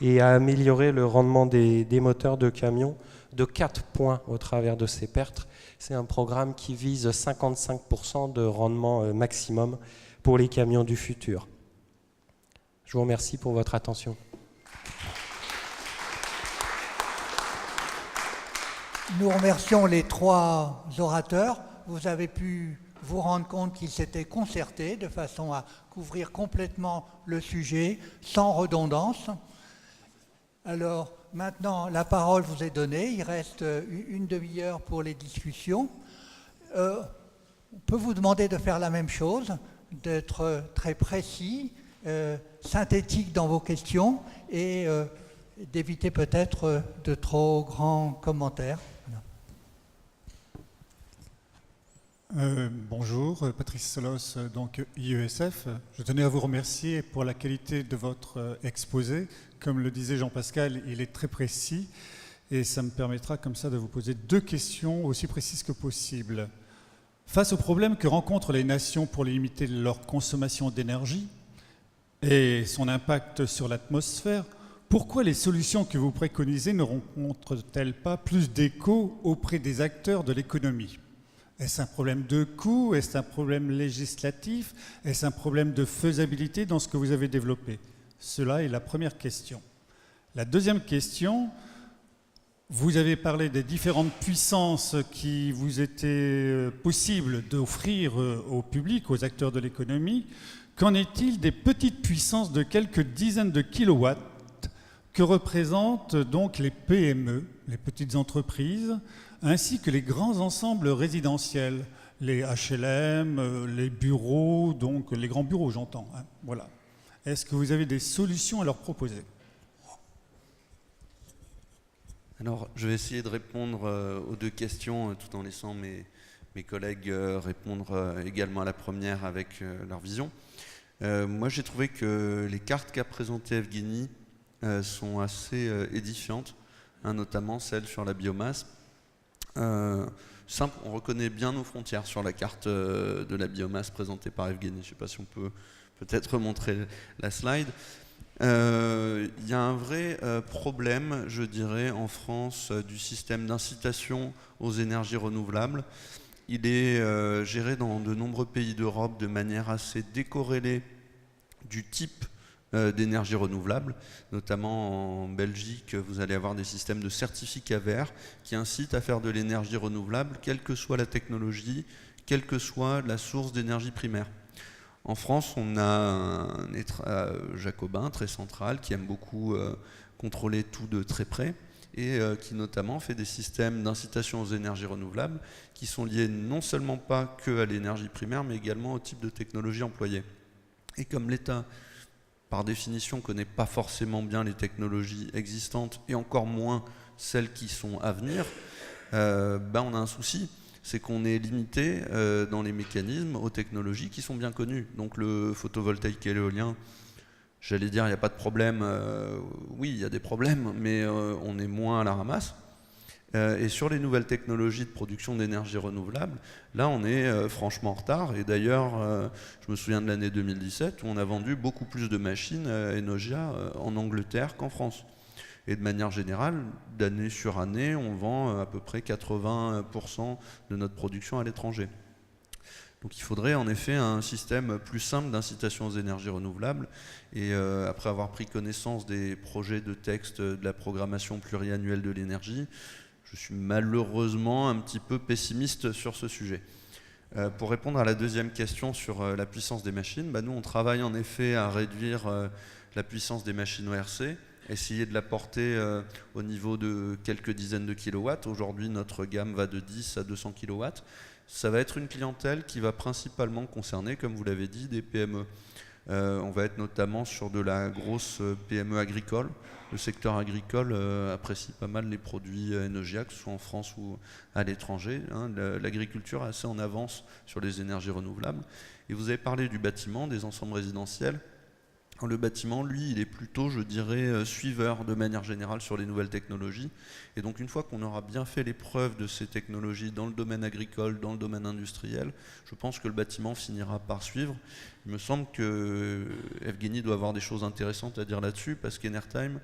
et à améliorer le rendement des moteurs de camions de 4 points au travers de ces pertes. C'est un programme qui vise 55% de rendement maximum pour les camions du futur. Je vous remercie pour votre attention. Nous remercions les 3 orateurs. Vous avez pu vous rendre compte qu'ils s'étaient concertés de façon à couvrir complètement le sujet sans redondance. Alors maintenant, la parole vous est donnée. Il reste une demi-heure pour les discussions. On peut vous demander de faire la même chose, d'être très précis, synthétique dans vos questions et d'éviter peut-être de trop grands commentaires. Bonjour, Patrice Solos, donc IESF. Je tenais à vous remercier pour la qualité de votre exposé. Comme le disait Jean-Pascal, il est très précis et ça me permettra comme ça de vous poser 2 questions aussi précises que possible. Face aux problèmes que rencontrent les nations pour limiter leur consommation d'énergie et son impact sur l'atmosphère, pourquoi les solutions que vous préconisez ne rencontrent-elles pas plus d'écho auprès des acteurs de l'économie ? Est-ce un problème de coût? Est-ce un problème législatif? Est-ce un problème de faisabilité dans ce que vous avez développé? Cela est la première question. La deuxième question, vous avez parlé des différentes puissances qui vous étaient possibles d'offrir au public, aux acteurs de l'économie. Qu'en est-il des petites puissances de quelques dizaines de kilowatts que représentent donc les PME, les petites entreprises, ainsi que les grands ensembles résidentiels, les HLM, les bureaux, donc les grands bureaux, j'entends. Hein, voilà. Est-ce que vous avez des solutions à leur proposer? Alors, je vais essayer de répondre aux 2 questions tout en laissant mes collègues répondre également à la première avec leur vision. Moi, j'ai trouvé que les cartes qu'a présentées Evgueni sont assez édifiantes, hein, notamment celle sur la biomasse. Simple, on reconnaît bien nos frontières sur la carte de la biomasse présentée par Evgueni. Je ne sais pas si on peut peut-être montrer la slide. Il y a un vrai problème, je dirais, en France du système d'incitation aux énergies renouvelables. Il est géré dans de nombreux pays d'Europe de manière assez décorrélée du type d'énergie renouvelable, notamment en Belgique, vous allez avoir des systèmes de certificats verts qui incitent à faire de l'énergie renouvelable, quelle que soit la technologie, quelle que soit la source d'énergie primaire. En France, on a un État jacobin très central qui aime beaucoup contrôler tout de très près et qui notamment fait des systèmes d'incitation aux énergies renouvelables qui sont liés non seulement pas que à l'énergie primaire, mais également au type de technologie employée. Et comme l'État, par définition, ne connaît pas forcément bien les technologies existantes et encore moins celles qui sont à venir, on a un souci, c'est qu'on est limité dans les mécanismes aux technologies qui sont bien connues. Donc le photovoltaïque et l'éolien, j'allais dire, il n'y a pas de problème. Oui, il y a des problèmes, mais on est moins à la ramasse. Et sur les nouvelles technologies de production d'énergie renouvelable, là on est franchement en retard. Et d'ailleurs, je me souviens de l'année 2017 où on a vendu beaucoup plus de machines Enogia en Angleterre qu'en France. Et de manière générale, d'année sur année, on vend à peu près 80% de notre production à l'étranger. Donc il faudrait en effet un système plus simple d'incitation aux énergies renouvelables. Et après avoir pris connaissance des projets de texte de la programmation pluriannuelle de l'énergie, je suis malheureusement un petit peu pessimiste sur ce sujet. Pour répondre à la deuxième question sur la puissance des machines, nous on travaille en effet à réduire la puissance des machines ORC, essayer de la porter au niveau de quelques dizaines de kilowatts. Aujourd'hui notre gamme va de 10 à 200 kilowatts. Ça va être une clientèle qui va principalement concerner, comme vous l'avez dit, des PME. On va être notamment sur de la grosse PME agricole. Le secteur agricole apprécie pas mal les produits Enogia, que ce soit en France ou à l'étranger. L'agriculture est assez en avance sur les énergies renouvelables. Et vous avez parlé du bâtiment, des ensembles résidentiels. Le bâtiment, lui, il est plutôt, je dirais, suiveur de manière générale sur les nouvelles technologies. Et donc, une fois qu'on aura bien fait les preuves de ces technologies dans le domaine agricole, dans le domaine industriel, je pense que le bâtiment finira par suivre. Il me semble que Evgeny doit avoir des choses intéressantes à dire là-dessus, parce qu'Enertime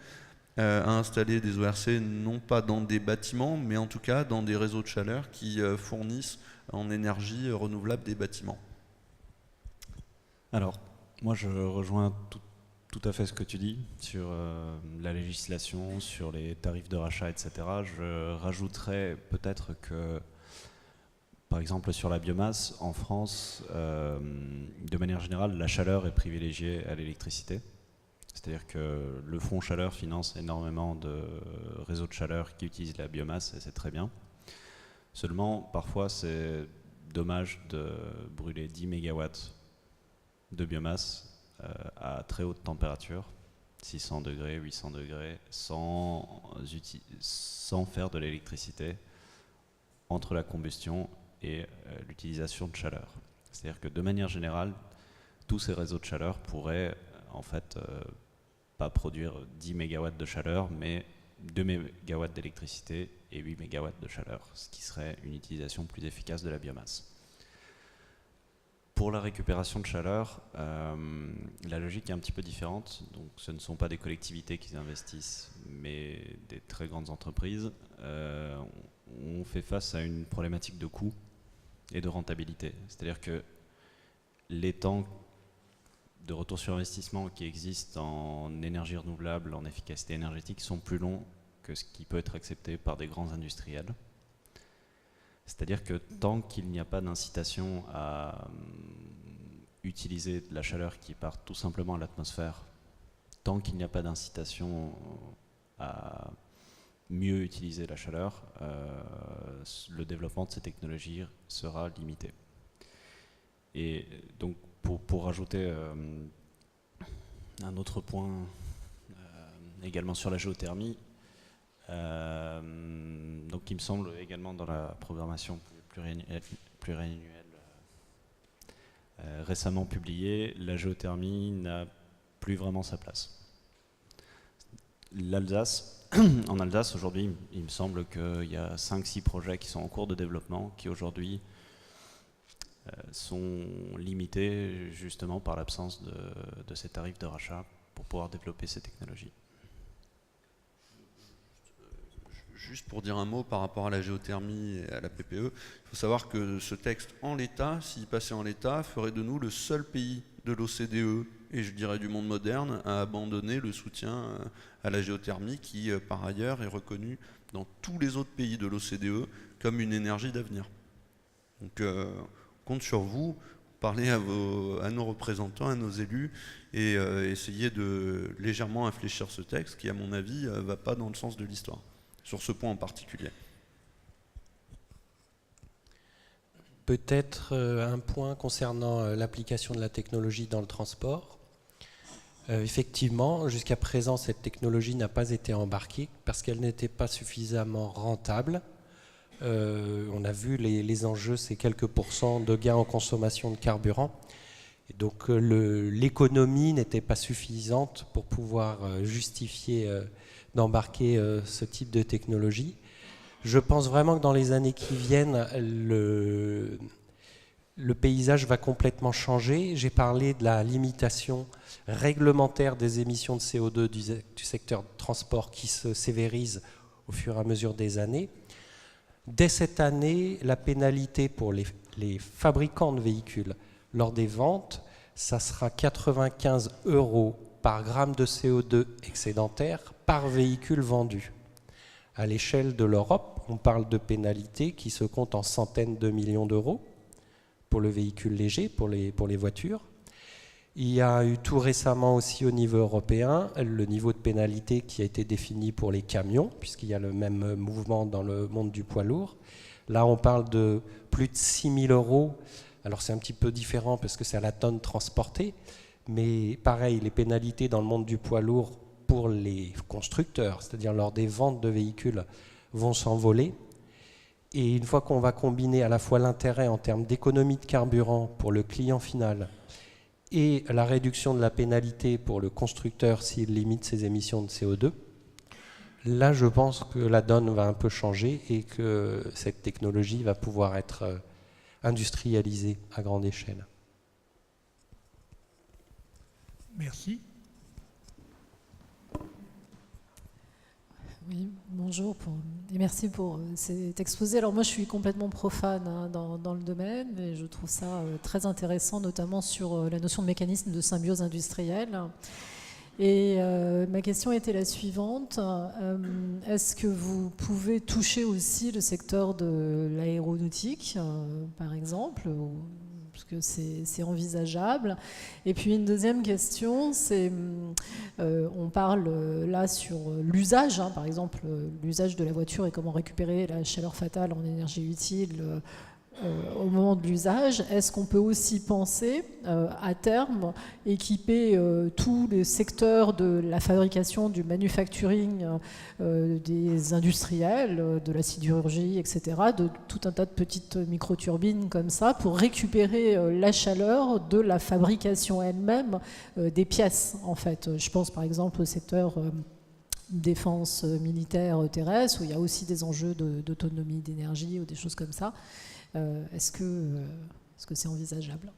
a installé des ORC non pas dans des bâtiments, mais en tout cas dans des réseaux de chaleur qui fournissent en énergie renouvelable des bâtiments. Alors, moi, je rejoins tout à fait ce que tu dis sur la législation, sur les tarifs de rachat, etc. Je rajouterais peut-être que, par exemple, sur la biomasse, en France, de manière générale, la chaleur est privilégiée à l'électricité. C'est-à-dire que le fonds chaleur finance énormément de réseaux de chaleur qui utilisent la biomasse, et c'est très bien. Seulement, parfois, c'est dommage de brûler 10 mégawatts de biomasse à très haute température, 600 degrés, 800 degrés, sans faire de l'électricité entre la combustion et l'utilisation de chaleur. C'est-à-dire que de manière générale, tous ces réseaux de chaleur pourraient en fait pas produire 10 mégawatts de chaleur, mais 2 mégawatts d'électricité et 8 mégawatts de chaleur, ce qui serait une utilisation plus efficace de la biomasse. Pour la récupération de chaleur, la logique est un petit peu différente. Donc, ce ne sont pas des collectivités qui investissent, mais des très grandes entreprises. On fait face à une problématique de coût et de rentabilité. C'est-à-dire que les temps de retour sur investissement qui existent en énergie renouvelable, en efficacité énergétique, sont plus longs que ce qui peut être accepté par des grands industriels. C'est-à-dire que tant qu'il n'y a pas d'incitation à utiliser de la chaleur qui part tout simplement à l'atmosphère, tant qu'il n'y a pas d'incitation à mieux utiliser la chaleur, le développement de ces technologies sera limité. Et donc, pour rajouter un autre point également sur la géothermie, donc il me semble également dans la programmation pluriannuelle récemment publiée, la géothermie n'a plus vraiment sa place. L'Alsace, en Alsace aujourd'hui, il me semble qu'il y a 5-6 projets qui sont en cours de développement qui aujourd'hui sont limités justement par l'absence de ces tarifs de rachat pour pouvoir développer ces technologies. Juste pour dire un mot par rapport à la géothermie et à la PPE, il faut savoir que ce texte en l'état, s'il passait en l'état, ferait de nous le seul pays de l'OCDE et je dirais du monde moderne à abandonner le soutien à la géothermie qui par ailleurs est reconnue dans tous les autres pays de l'OCDE comme une énergie d'avenir. Donc compte sur vous, parlez à nos représentants, à nos élus et essayez de légèrement infléchir ce texte qui à mon avis ne va pas dans le sens de l'histoire. Sur ce point en particulier. Peut-être un point concernant l'application de la technologie dans le transport. Effectivement, jusqu'à présent, cette technologie n'a pas été embarquée parce qu'elle n'était pas suffisamment rentable. On a vu les enjeux, c'est quelques pourcents de gains en consommation de carburant. Et donc l'économie n'était pas suffisante pour pouvoir justifier d'embarquer ce type de technologie. Je pense vraiment que dans les années qui viennent, le paysage va complètement changer. J'ai parlé de la limitation réglementaire des émissions de CO2 du secteur de transport qui se sévérise au fur et à mesure des années. Dès cette année, la pénalité pour les fabricants de véhicules lors des ventes, ça sera 95 € par gramme de CO2 excédentaire par véhicule vendu. À l'échelle de l'Europe, on parle de pénalités qui se comptent en centaines de millions d'euros pour le véhicule léger, pour les voitures. Il y a eu tout récemment aussi au niveau européen le niveau de pénalité qui a été défini pour les camions, puisqu'il y a le même mouvement dans le monde du poids lourd. Là, on parle de plus de 6 000 €. Alors c'est un petit peu différent parce que c'est à la tonne transportée, mais pareil, les pénalités dans le monde du poids lourd pour les constructeurs, c'est-à-dire lors des ventes de véhicules, vont s'envoler. Et une fois qu'on va combiner à la fois l'intérêt en termes d'économie de carburant pour le client final et la réduction de la pénalité pour le constructeur s'il limite ses émissions de CO2, là je pense que la donne va un peu changer et que cette technologie va pouvoir être industrialisée à grande échelle. Merci. Oui, bonjour et merci pour cet exposé. Alors moi je suis complètement profane dans le domaine et je trouve ça très intéressant, notamment sur la notion de mécanisme de symbiose industrielle. Et ma question était la suivante. Est-ce que vous pouvez toucher aussi le secteur de l'aéronautique, par exemple, parce que c'est envisageable. Et puis une deuxième question, c'est on parle là sur l'usage, par exemple l'usage de la voiture et comment récupérer la chaleur fatale en énergie utile au moment de l'usage. Est-ce qu'on peut aussi penser à terme équiper tous les secteurs de la fabrication, du manufacturing, des industriels, de la sidérurgie, etc., de tout un tas de petites microturbines comme ça pour récupérer la chaleur de la fabrication elle-même des pièces, en fait. Je pense par exemple au secteur défense militaire terrestre où il y a aussi des enjeux d'autonomie d'énergie ou des choses comme ça. Est-ce que c'est envisageable ?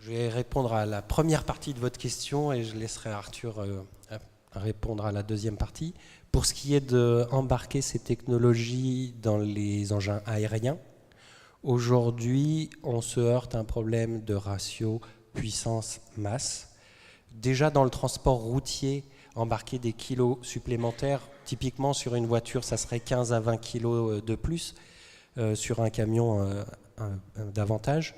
Je vais répondre à la première partie de votre question et je laisserai Arthur répondre à la deuxième partie. Pour ce qui est d'embarquer ces technologies dans les engins aériens, aujourd'hui, on se heurte à un problème de ratio puissance-masse. Déjà dans le transport routier, embarquer des kilos supplémentaires, typiquement sur une voiture, ça serait 15 à 20 kilos de plus, sur un camion davantage.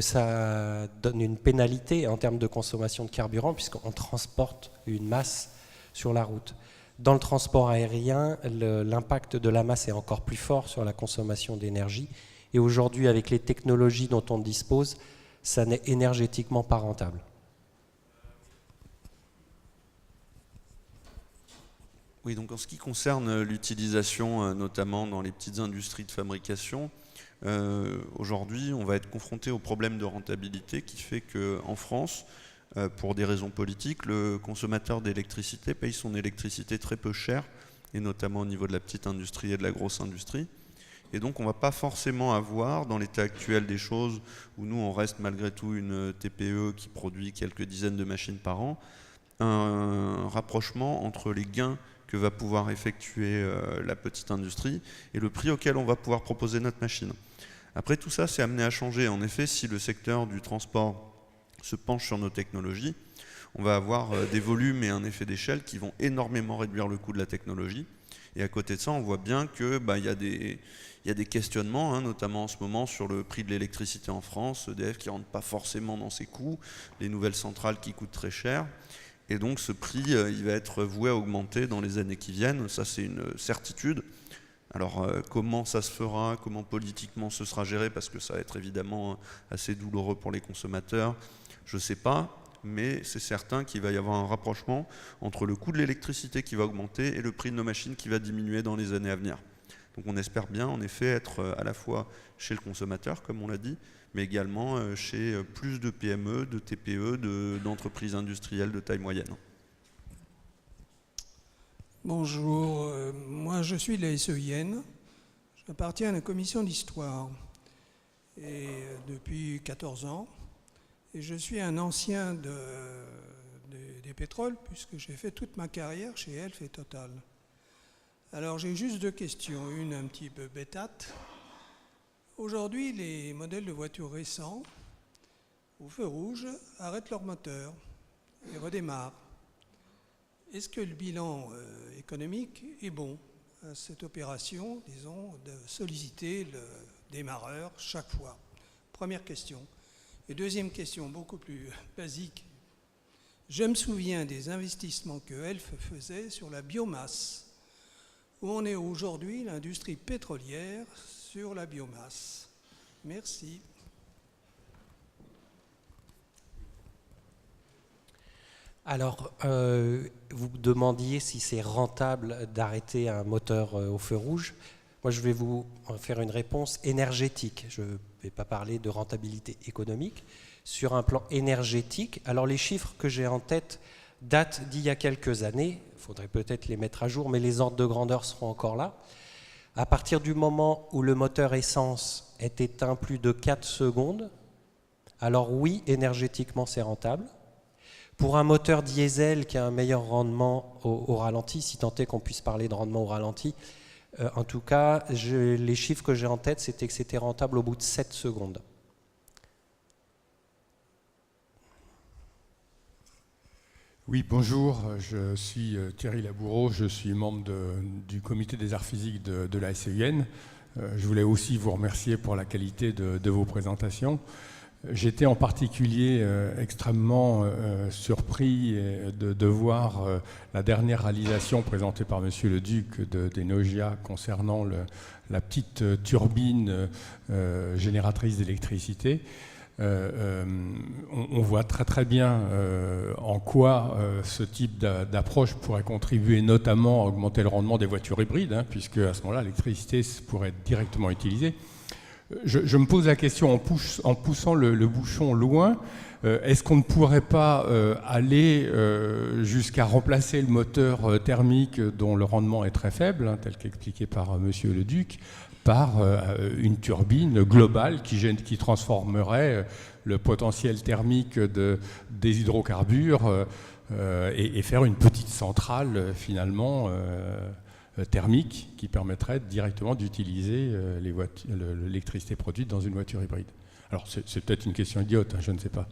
Ça donne une pénalité en termes de consommation de carburant puisqu'on transporte une masse sur la route. Dans le transport aérien, l'impact de la masse est encore plus fort sur la consommation d'énergie. Et aujourd'hui, avec les technologies dont on dispose, ça n'est énergétiquement pas rentable. Oui, donc en ce qui concerne l'utilisation, notamment dans les petites industries de fabrication, aujourd'hui, on va être confronté au problème de rentabilité qui fait qu'en France, pour des raisons politiques, le consommateur d'électricité paye son électricité très peu cher, et notamment au niveau de la petite industrie et de la grosse industrie. Et donc on ne va pas forcément avoir, dans l'état actuel des choses, où nous on reste malgré tout une TPE qui produit quelques dizaines de machines par an, un rapprochement entre les gains que va pouvoir effectuer la petite industrie et le prix auquel on va pouvoir proposer notre machine. Après, tout ça, c'est amené à changer. En effet, si le secteur du transport se penche sur nos technologies, on va avoir des volumes et un effet d'échelle qui vont énormément réduire le coût de la technologie. Et à côté de ça, on voit bien qu'il y a des questionnements, notamment en ce moment sur le prix de l'électricité en France, EDF qui ne rentre pas forcément dans ses coûts, les nouvelles centrales qui coûtent très cher. Et donc ce prix, il va être voué à augmenter dans les années qui viennent, ça c'est une certitude. Alors comment ça se fera, comment politiquement ce sera géré, parce que ça va être évidemment assez douloureux pour les consommateurs, je ne sais pas, mais c'est certain qu'il va y avoir un rapprochement entre le coût de l'électricité qui va augmenter et le prix de nos machines qui va diminuer dans les années à venir. Donc on espère bien en effet être à la fois chez le consommateur, comme on l'a dit, mais également chez plus de PME, de TPE, d'entreprises industrielles de taille moyenne. Bonjour, moi je suis de la SEIN, j'appartiens à la commission d'histoire et depuis 14 ans, et je suis un ancien des pétroles puisque j'ai fait toute ma carrière chez Elf et Total. Alors j'ai juste deux questions, une un petit peu bêtate. Aujourd'hui, les modèles de voitures récents, au feu rouge, arrêtent leur moteur et redémarrent. Est-ce que le bilan économique est bon à cette opération, disons, de solliciter le démarreur chaque fois? Première question. Et deuxième question, beaucoup plus basique. Je me souviens des investissements que Elf faisait sur la biomasse. Où en est aujourd'hui l'industrie pétrolière sur la biomasse? Merci. Alors, vous me demandiez si c'est rentable d'arrêter un moteur au feu rouge. Moi, je vais vous faire une réponse énergétique. Je ne vais pas parler de rentabilité économique. Sur un plan énergétique, alors les chiffres que j'ai en tête datent d'il y a quelques années. Il faudrait peut-être les mettre à jour, mais les ordres de grandeur seront encore là. À partir du moment où le moteur essence est éteint plus de 4 secondes, alors oui, énergétiquement, c'est rentable. Pour un moteur diesel qui a un meilleur rendement au ralenti, si tant est qu'on puisse parler de rendement au ralenti, en tout cas, les chiffres que j'ai en tête, c'était que c'était rentable au bout de 7 secondes. Oui, bonjour, je suis Thierry Laboureau, je suis membre du comité des arts physiques de la SEIN. Je voulais aussi vous remercier pour la qualité de vos présentations. J'étais en particulier extrêmement surpris de voir la dernière réalisation présentée par Monsieur le Duc d'Enogia concernant la petite turbine génératrice d'électricité. On voit très bien en quoi ce type d'approche pourrait contribuer notamment à augmenter le rendement des voitures hybrides, puisque à ce moment-là, l'électricité pourrait être directement utilisée. Je me pose la question en poussant le bouchon loin, est-ce qu'on ne pourrait pas aller jusqu'à remplacer le moteur thermique dont le rendement est très faible, tel qu'expliqué par Monsieur le Duc, par une turbine globale qui transformerait le potentiel thermique des hydrocarbures et faire une petite centrale finalement thermique qui permettrait directement d'utiliser l'électricité produite dans une voiture hybride. Alors c'est peut-être une question idiote, je ne sais pas.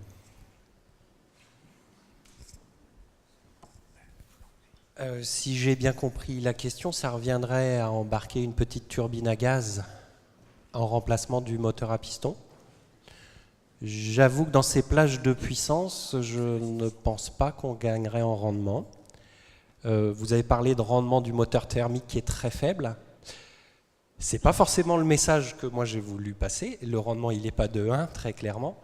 Si j'ai bien compris la question, ça reviendrait à embarquer une petite turbine à gaz en remplacement du moteur à piston. J'avoue que dans ces plages de puissance, je ne pense pas qu'on gagnerait en rendement. Vous avez parlé de rendement du moteur thermique qui est très faible. Ce n'est pas forcément le message que moi j'ai voulu passer. Le rendement, il n'est pas de 1, très clairement.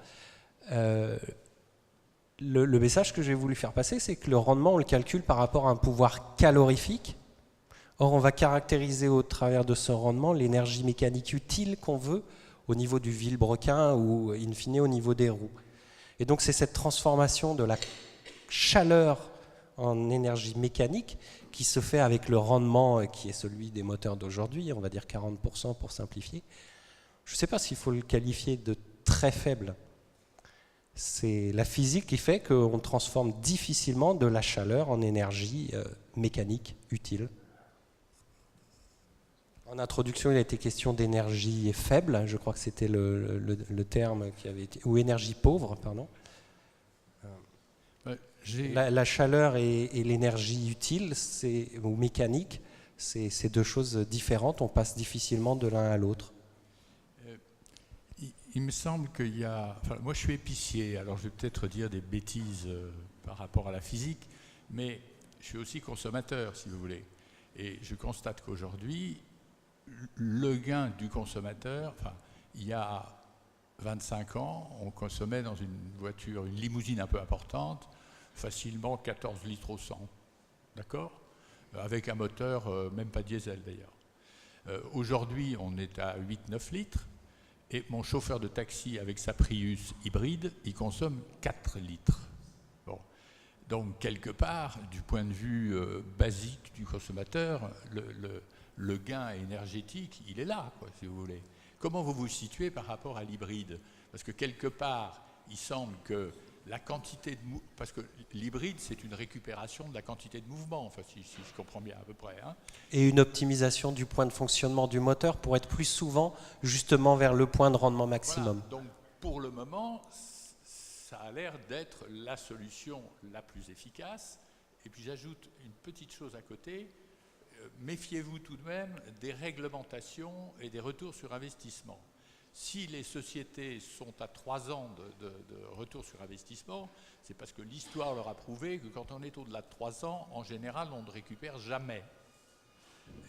Le message que j'ai voulu faire passer, c'est que le rendement, on le calcule par rapport à un pouvoir calorifique. Or, on va caractériser au travers de ce rendement l'énergie mécanique utile qu'on veut au niveau du vilebrequin ou, in fine, au niveau des roues. Et donc, c'est cette transformation de la chaleur en énergie mécanique qui se fait avec le rendement qui est celui des moteurs d'aujourd'hui, on va dire 40% pour simplifier. Je ne sais pas s'il faut le qualifier de très faible. C'est la physique qui fait qu'on transforme difficilement de la chaleur en énergie mécanique utile. En introduction, il a été question d'énergie faible, je crois que c'était le terme qui avait été, ou énergie pauvre, pardon. La chaleur et l'énergie utile, ou mécanique, c'est deux choses différentes, on passe difficilement de l'un à l'autre. Il me semble qu'il y a... Enfin, moi, je suis épicier, alors je vais peut-être dire des bêtises par rapport à la physique, mais je suis aussi consommateur, si vous voulez. Et je constate qu'aujourd'hui, le gain du consommateur, enfin, il y a 25 ans, on consommait dans une voiture, une limousine un peu importante, facilement 14 litres au 100, d'accord ? Avec un moteur, même pas diesel d'ailleurs. Aujourd'hui, on est à 8-9 litres. Et mon chauffeur de taxi avec sa Prius hybride, il consomme 4 litres. Bon. Donc, quelque part, du point de vue basique du consommateur, le gain énergétique, il est là, quoi, si vous voulez. Comment vous vous situez par rapport à l'hybride? Parce que quelque part, il semble que la quantité de parce que l'hybride, c'est une récupération de la quantité de mouvement, enfin, si je comprends bien à peu près. Hein. Et une optimisation du point de fonctionnement du moteur pour être plus souvent justement vers le point de rendement maximum. Voilà. Donc pour le moment, ça a l'air d'être la solution la plus efficace. Et puis j'ajoute une petite chose à côté. Méfiez-vous tout de même des réglementations et des retours sur investissement. Si les sociétés sont à 3 ans de retour sur investissement, c'est parce que l'histoire leur a prouvé que quand on est au-delà de 3 ans, en général, on ne récupère jamais.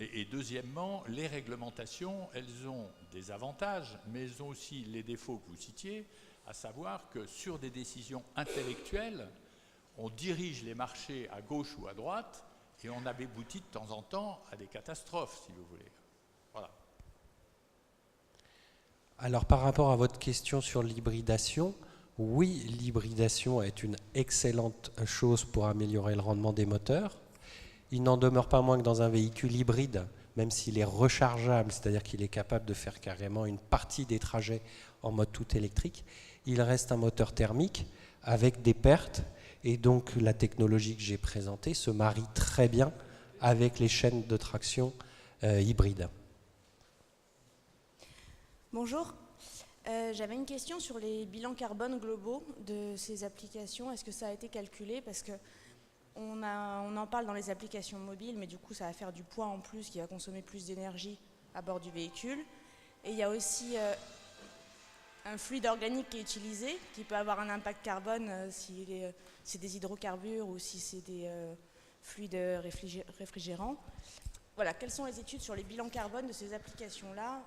Et deuxièmement, les réglementations, elles ont des avantages, mais elles ont aussi les défauts que vous citiez, à savoir que sur des décisions intellectuelles, on dirige les marchés à gauche ou à droite, et on aboutit de temps en temps à des catastrophes, si vous voulez. Voilà. Alors par rapport à votre question sur l'hybridation, oui, l'hybridation est une excellente chose pour améliorer le rendement des moteurs. Il n'en demeure pas moins que dans un véhicule hybride, même s'il est rechargeable, c'est-à-dire qu'il est capable de faire carrément une partie des trajets en mode tout électrique, il reste un moteur thermique avec des pertes. Et donc la technologie que j'ai présentée se marie très bien avec les chaînes de traction hybrides. Bonjour, j'avais une question sur les bilans carbone globaux de ces applications. Est-ce que ça a été calculé? Parce qu'on en parle dans les applications mobiles, mais du coup ça va faire du poids en plus qui va consommer plus d'énergie à bord du véhicule. Et il y a aussi un fluide organique qui est utilisé, qui peut avoir un impact carbone si c'est des hydrocarbures ou si c'est des fluides réfrigérants. Voilà, quelles sont les études sur les bilans carbone de ces applications-là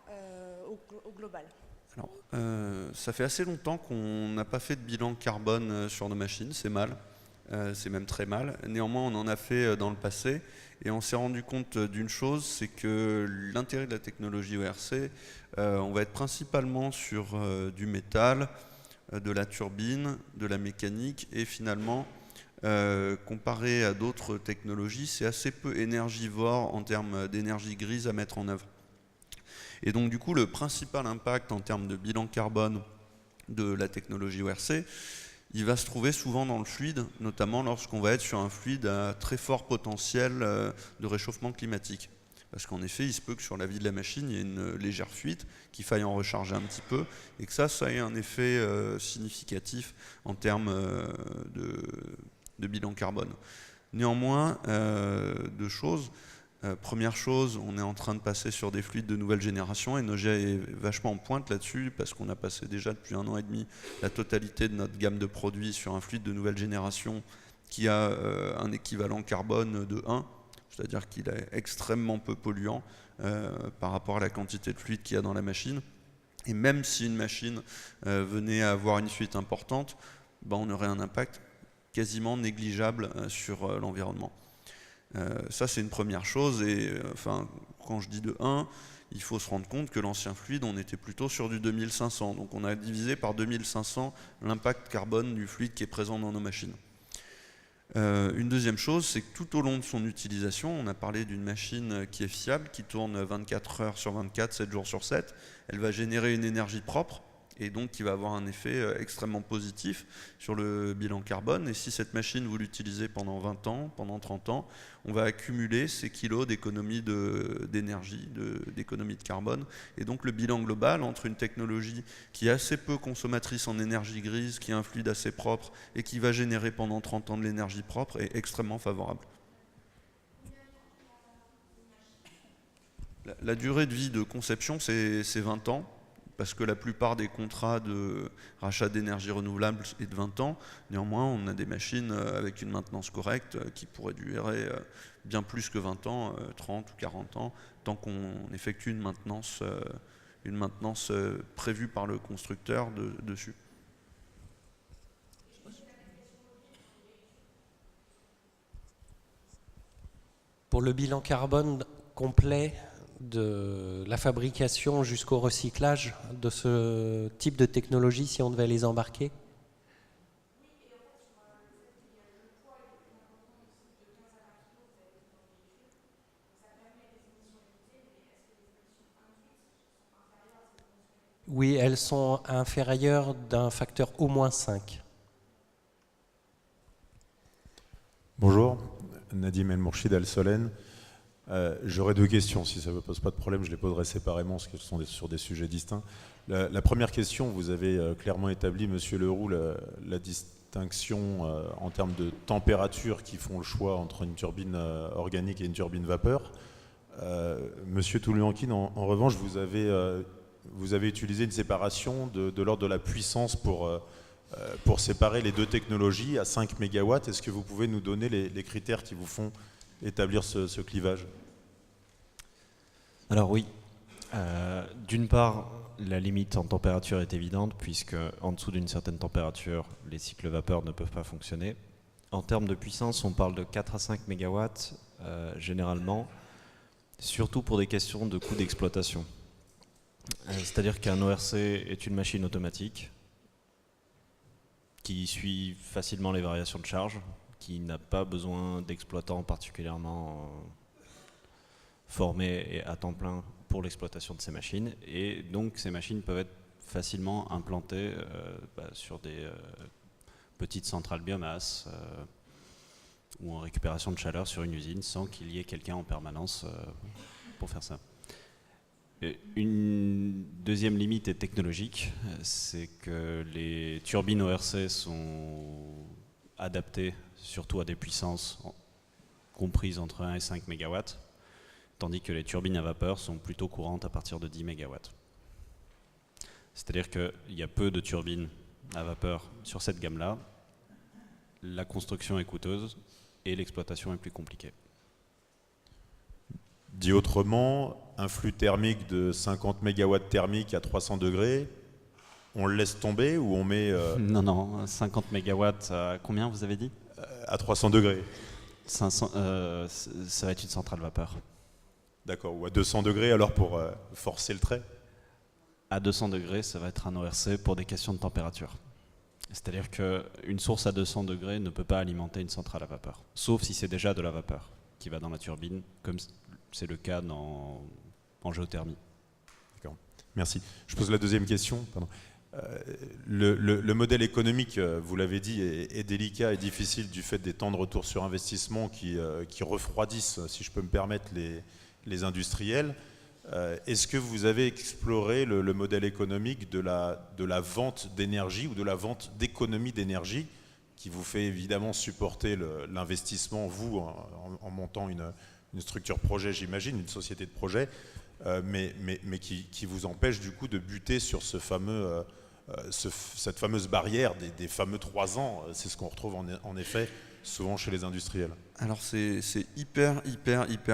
au global? Alors, ça fait assez longtemps qu'on n'a pas fait de bilan carbone sur nos machines, c'est mal, c'est même très mal. Néanmoins, on en a fait dans le passé et on s'est rendu compte d'une chose, c'est que l'intérêt de la technologie ORC, on va être principalement sur du métal, de la turbine, de la mécanique et finalement, comparé à d'autres technologies, c'est assez peu énergivore en termes d'énergie grise à mettre en œuvre. Et donc du coup, le principal impact en termes de bilan carbone de la technologie ORC, il va se trouver souvent dans le fluide, notamment lorsqu'on va être sur un fluide à très fort potentiel de réchauffement climatique. Parce qu'en effet, il se peut que sur la vie de la machine, il y ait une légère fuite, qu'il faille en recharger un petit peu, et que ça ait un effet significatif en termes de bilan carbone. Néanmoins, deux choses. Première chose, on est en train de passer sur des fluides de nouvelle génération et Nogia est vachement en pointe là-dessus parce qu'on a passé déjà depuis 1 an et demi la totalité de notre gamme de produits sur un fluide de nouvelle génération qui a un équivalent carbone de 1, c'est-à-dire qu'il est extrêmement peu polluant par rapport à la quantité de fluide qu'il y a dans la machine. Et même si une machine venait à avoir une fuite importante, on aurait un impact quasiment négligeable sur l'environnement. Ça, c'est une première chose. Et quand je dis de 1, il faut se rendre compte que l'ancien fluide, on était plutôt sur du 2500. Donc on a divisé par 2500 l'impact carbone du fluide qui est présent dans nos machines. Une deuxième chose, c'est que tout au long de son utilisation, on a parlé d'une machine qui est fiable, qui tourne 24 heures sur 24, 7 jours sur 7. Elle va générer une énergie propre et donc qui va avoir un effet extrêmement positif sur le bilan carbone. Et si cette machine, vous l'utilisez pendant 20 ans, pendant 30 ans, on va accumuler ces kilos d'économie d'énergie, d'économie de carbone. Et donc le bilan global entre une technologie qui est assez peu consommatrice en énergie grise, qui a un fluide assez propre et qui va générer pendant 30 ans de l'énergie propre est extrêmement favorable. La durée de vie de conception, c'est 20 ans. Parce que la plupart des contrats de rachat d'énergie renouvelable est de 20 ans. Néanmoins, on a des machines avec une maintenance correcte qui pourraient durer bien plus que 20 ans, 30 ou 40 ans, tant qu'on effectue une maintenance prévue par le constructeur dessus. Pour le bilan carbone complet de la fabrication jusqu'au recyclage de ce type de technologie si on devait les embarquer? Oui, elles sont inférieures d'un facteur au moins 5. Bonjour, Nadim El Mourchid Al Solen. J'aurais 2 questions, si ça ne pose pas de problème, je les poserai séparément parce qu'elles sont sur des sujets distincts. La première question, vous avez clairement établi, Monsieur Leroux, la distinction en termes de température qui font le choix entre une turbine organique et une turbine vapeur. Monsieur Touliankine, en revanche, vous avez utilisé une séparation de l'ordre de la puissance pour séparer les 2 technologies à 5 MW. Est-ce que vous pouvez nous donner les critères qui vous font établir ce clivage? Alors oui, d'une part, la limite en température est évidente puisque en dessous d'une certaine température, les cycles vapeur ne peuvent pas fonctionner. En termes de puissance, on parle de 4 à 5 MW généralement, surtout pour des questions de coût d'exploitation. C'est-à-dire qu'un ORC est une machine automatique qui suit facilement les variations de charge, qui n'a pas besoin d'exploitants particulièrement formés et à temps plein pour l'exploitation de ces machines. Et donc ces machines peuvent être facilement implantées sur des petites centrales biomasse ou en récupération de chaleur sur une usine sans qu'il y ait quelqu'un en permanence pour faire ça. Une deuxième limite est technologique, c'est que les turbines ORC sont adaptées surtout à des puissances comprises entre 1 et 5 MW, tandis que les turbines à vapeur sont plutôt courantes à partir de 10 MW. C'est-à-dire qu'il y a peu de turbines à vapeur sur cette gamme-là, la construction est coûteuse et l'exploitation est plus compliquée. Dit autrement, un flux thermique de 50 MW thermique à 300 degrés, on le laisse tomber ou on met... Non, 50 MW à combien vous avez dit? À 300 degrés. 500, ça va être une centrale vapeur. D'accord, ou à 200 degrés alors pour forcer le trait? À 200 degrés, ça va être un ORC pour des questions de température. C'est-à-dire qu'une source à 200 degrés ne peut pas alimenter une centrale à vapeur, sauf si c'est déjà de la vapeur qui va dans la turbine, comme c'est le cas en géothermie. D'accord, merci. Je pose la deuxième question. Pardon. Le modèle économique, vous l'avez dit, est délicat et difficile du fait des temps de retour sur investissement qui refroidissent, si je peux me permettre, les industriels. Est-ce que vous avez exploré le modèle économique de la vente d'énergie ou de la vente d'économie d'énergie qui vous fait évidemment supporter l'investissement, vous, en montant une structure projet, j'imagine, une société de projet, mais qui vous empêche du coup de buter sur cette fameuse barrière des fameux 3 ans. C'est ce qu'on retrouve en effet souvent chez les industriels. Alors c'est hyper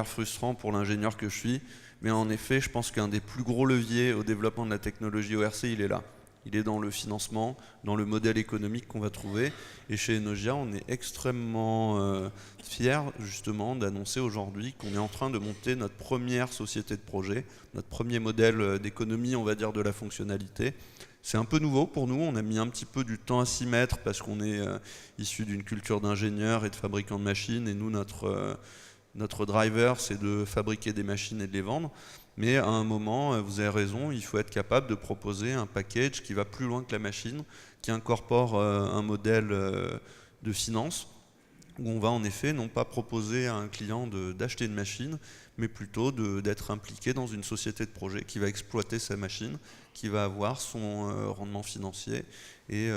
frustrant pour l'ingénieur que je suis, mais en effet je pense qu'un des plus gros leviers au développement de la technologie ORC, il est là. Il est dans le financement, dans le modèle économique qu'on va trouver. Et chez Enogia, on est extrêmement fiers justement d'annoncer aujourd'hui qu'on est en train de monter notre première société de projet, notre premier modèle d'économie, on va dire, de la fonctionnalité. C'est un peu nouveau pour nous, on a mis un petit peu du temps à s'y mettre parce qu'on est issu d'une culture d'ingénieurs et de fabricants de machines. Et nous, notre driver, c'est de fabriquer des machines et de les vendre. Mais à un moment, vous avez raison, il faut être capable de proposer un package qui va plus loin que la machine, qui incorpore un modèle de finance, où on va en effet non pas proposer à un client d'acheter une machine, mais plutôt d'être impliqué dans une société de projet qui va exploiter sa machine, qui va avoir son rendement financier et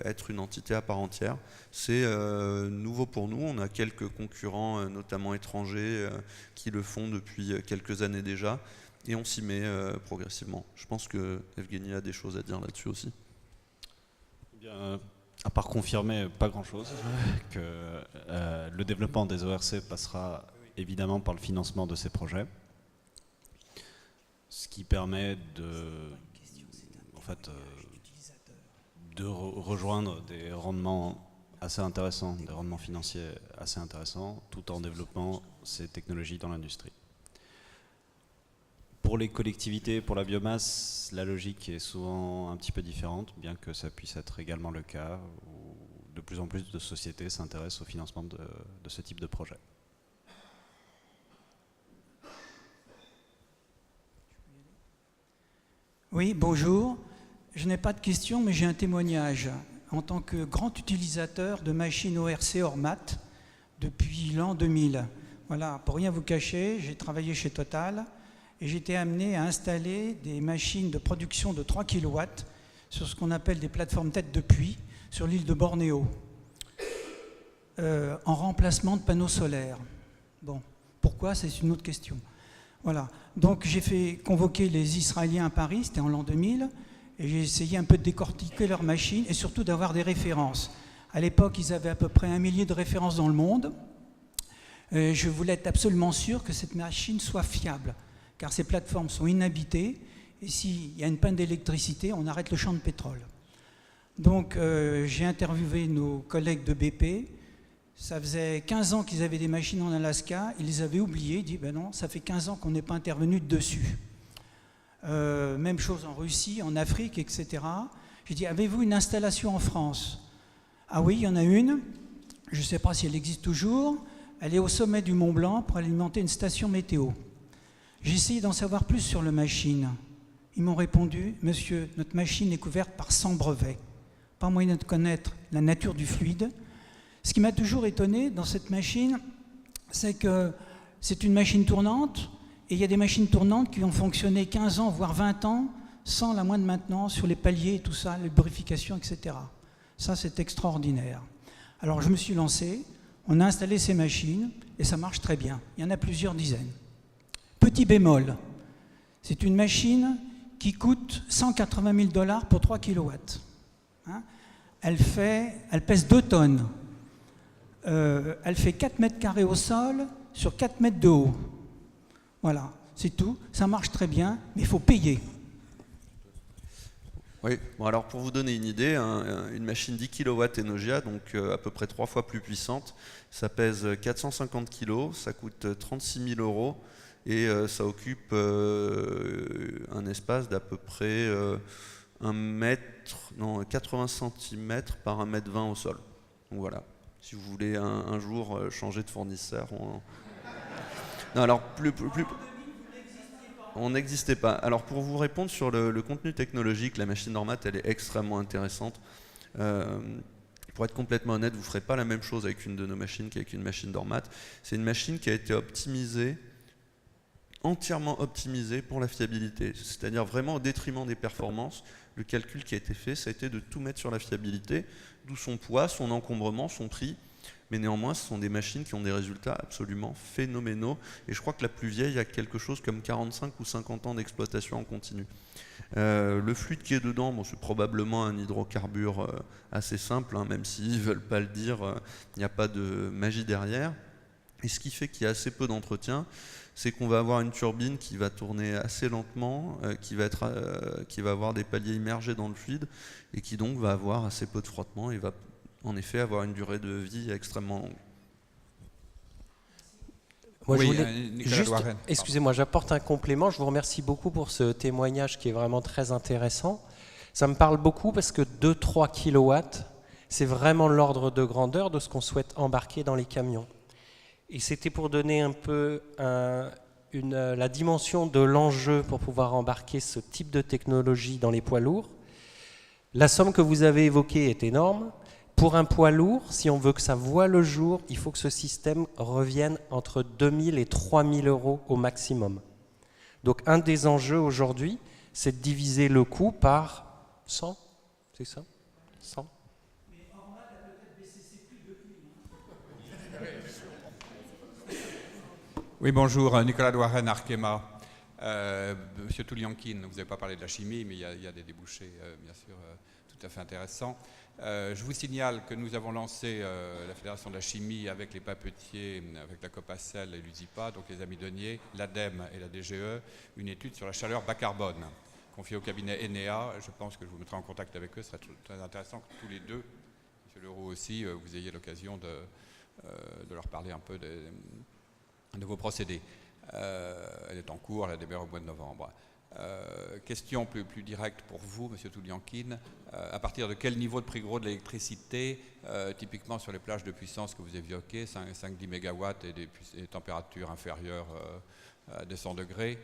être une entité à part entière. C'est nouveau pour nous, on a quelques concurrents, notamment étrangers, qui le font depuis quelques années déjà, et on s'y met progressivement. Je pense que Evgeny a des choses à dire là-dessus aussi. Eh bien, à part confirmer pas grand-chose, que le développement des ORC passera évidemment par le financement de ces projets, ce qui permet de rejoindre des rendements assez intéressants, des rendements financiers assez intéressants, tout en développant ces technologies dans l'industrie. Pour les collectivités, pour la biomasse, la logique est souvent un petit peu différente, bien que ça puisse être également le cas, où de plus en plus de sociétés s'intéressent au financement de ce type de projet. Oui, bonjour. Je n'ai pas de question, mais j'ai un témoignage. En tant que grand utilisateur de machines ORC Ormat depuis l'an 2000. Voilà, pour rien vous cacher, j'ai travaillé chez Total et j'ai été amené à installer des machines de production de 3 kW sur ce qu'on appelle des plateformes tête de puits sur l'île de Bornéo, en remplacement de panneaux solaires. Bon, pourquoi? C'est une autre question. Voilà, donc j'ai fait convoquer les Israéliens à Paris, c'était en l'an 2000, et j'ai essayé un peu de décortiquer leurs machines et surtout d'avoir des références. À l'époque, ils avaient à peu près 1 millier de références dans le monde. Je voulais être absolument sûr que cette machine soit fiable, car ces plateformes sont inhabitées, et s'il y a une panne d'électricité, on arrête le champ de pétrole. Donc j'ai interviewé nos collègues de BP. Ça faisait 15 ans qu'ils avaient des machines en Alaska, ils les avaient oubliées, ils disent ben non, ça fait 15 ans qu'on n'est pas intervenu dessus. Même chose en Russie, en Afrique, etc. J'ai dit, avez-vous une installation en France? Ah oui, il y en a une, je ne sais pas si elle existe toujours, elle est au sommet du Mont Blanc pour alimenter une station météo. J'ai essayé d'en savoir plus sur la machine. Ils m'ont répondu, monsieur, notre machine est couverte par 100 brevets. Pas moyen de connaître la nature du fluide. Ce qui m'a toujours étonné dans cette machine, c'est que c'est une machine tournante, et il y a des machines tournantes qui ont fonctionné 15 ans, voire 20 ans, sans la moindre maintenance sur les paliers, tout ça, les lubrifications, etc. Ça, c'est extraordinaire. Alors, je me suis lancé, on a installé ces machines, et ça marche très bien. Il y en a plusieurs dizaines. Petit bémol, c'est une machine qui coûte 180 000 $ pour 3 kW. Hein? Elle pèse 2 tonnes. Elle fait 4 mètres carrés au sol sur 4 mètres de haut. Voilà, c'est tout. Ça marche très bien, mais il faut payer. Oui, bon alors pour vous donner une idée, une machine 10 kW Enogia, donc à peu près 3 fois plus puissante, ça pèse 450 kg, ça coûte 36 000 € et ça occupe un espace d'à peu près 80 cm par 1,20 m au sol. Donc voilà, si vous voulez un jour changer de fournisseur. Non, alors on n'existait pas. Alors pour vous répondre sur le contenu technologique, la machine Ormat, elle est extrêmement intéressante. Pour être complètement honnête, vous ne ferez pas la même chose avec une de nos machines qu'avec une machine d'Ormat. C'est une machine qui a été optimisée, entièrement optimisée pour la fiabilité. C'est-à-dire vraiment au détriment des performances. Le calcul qui a été fait, ça a été de tout mettre sur la fiabilité, d'où son poids, son encombrement, son prix. Mais néanmoins, ce sont des machines qui ont des résultats absolument phénoménaux. Et je crois que la plus vieille a quelque chose comme 45 ou 50 ans d'exploitation en continu. Le fluide qui est dedans, bon, c'est probablement un hydrocarbure assez simple, hein, même s'ils ne veulent pas le dire, il n'y a pas de magie derrière. Et ce qui fait qu'il y a assez peu d'entretien, c'est qu'on va avoir une turbine qui va tourner assez lentement, qui va avoir des paliers immergés dans le fluide, et qui donc va avoir assez peu de frottement et va en effet avoir une durée de vie extrêmement longue. Moi, oui, je voulais juste, excusez-moi, j'apporte un complément. Je vous remercie beaucoup pour ce témoignage qui est vraiment très intéressant. Ça me parle beaucoup parce que 2-3 kW, c'est vraiment l'ordre de grandeur de ce qu'on souhaite embarquer dans les camions. Et c'était pour donner un peu la dimension de l'enjeu pour pouvoir embarquer ce type de technologie dans les poids lourds. La somme que vous avez évoquée est énorme. Pour un poids lourd, si on veut que ça voie le jour, il faut que ce système revienne entre 2 000 et 3 000 € au maximum. Donc un des enjeux aujourd'hui, c'est de diviser le coût par 100, c'est ça 100. Oui, bonjour, Nicolas Douaren, Arkema. Monsieur Touliankine, vous n'avez pas parlé de la chimie, mais il y a des débouchés, bien sûr, tout à fait intéressants. Je vous signale que nous avons lancé la Fédération de la chimie avec les papetiers, avec la Copacel et l'USIPA, donc les amis Denier, l'ADEME et la DGE, une étude sur la chaleur bas carbone, confiée au cabinet Enea. Je pense que je vous mettrai en contact avec eux. Ce serait très intéressant que tous les deux, M. Leroux aussi, vous ayez l'occasion de leur parler un peu de vos procédés. Elle est en cours, elle a démarré au mois de novembre. Question plus directe pour vous, Monsieur Touliankine. À partir de quel niveau de prix gros de l'électricité, typiquement sur les plages de puissance que vous évoquez, 5-10 MW et des températures inférieures à des 100 degrés,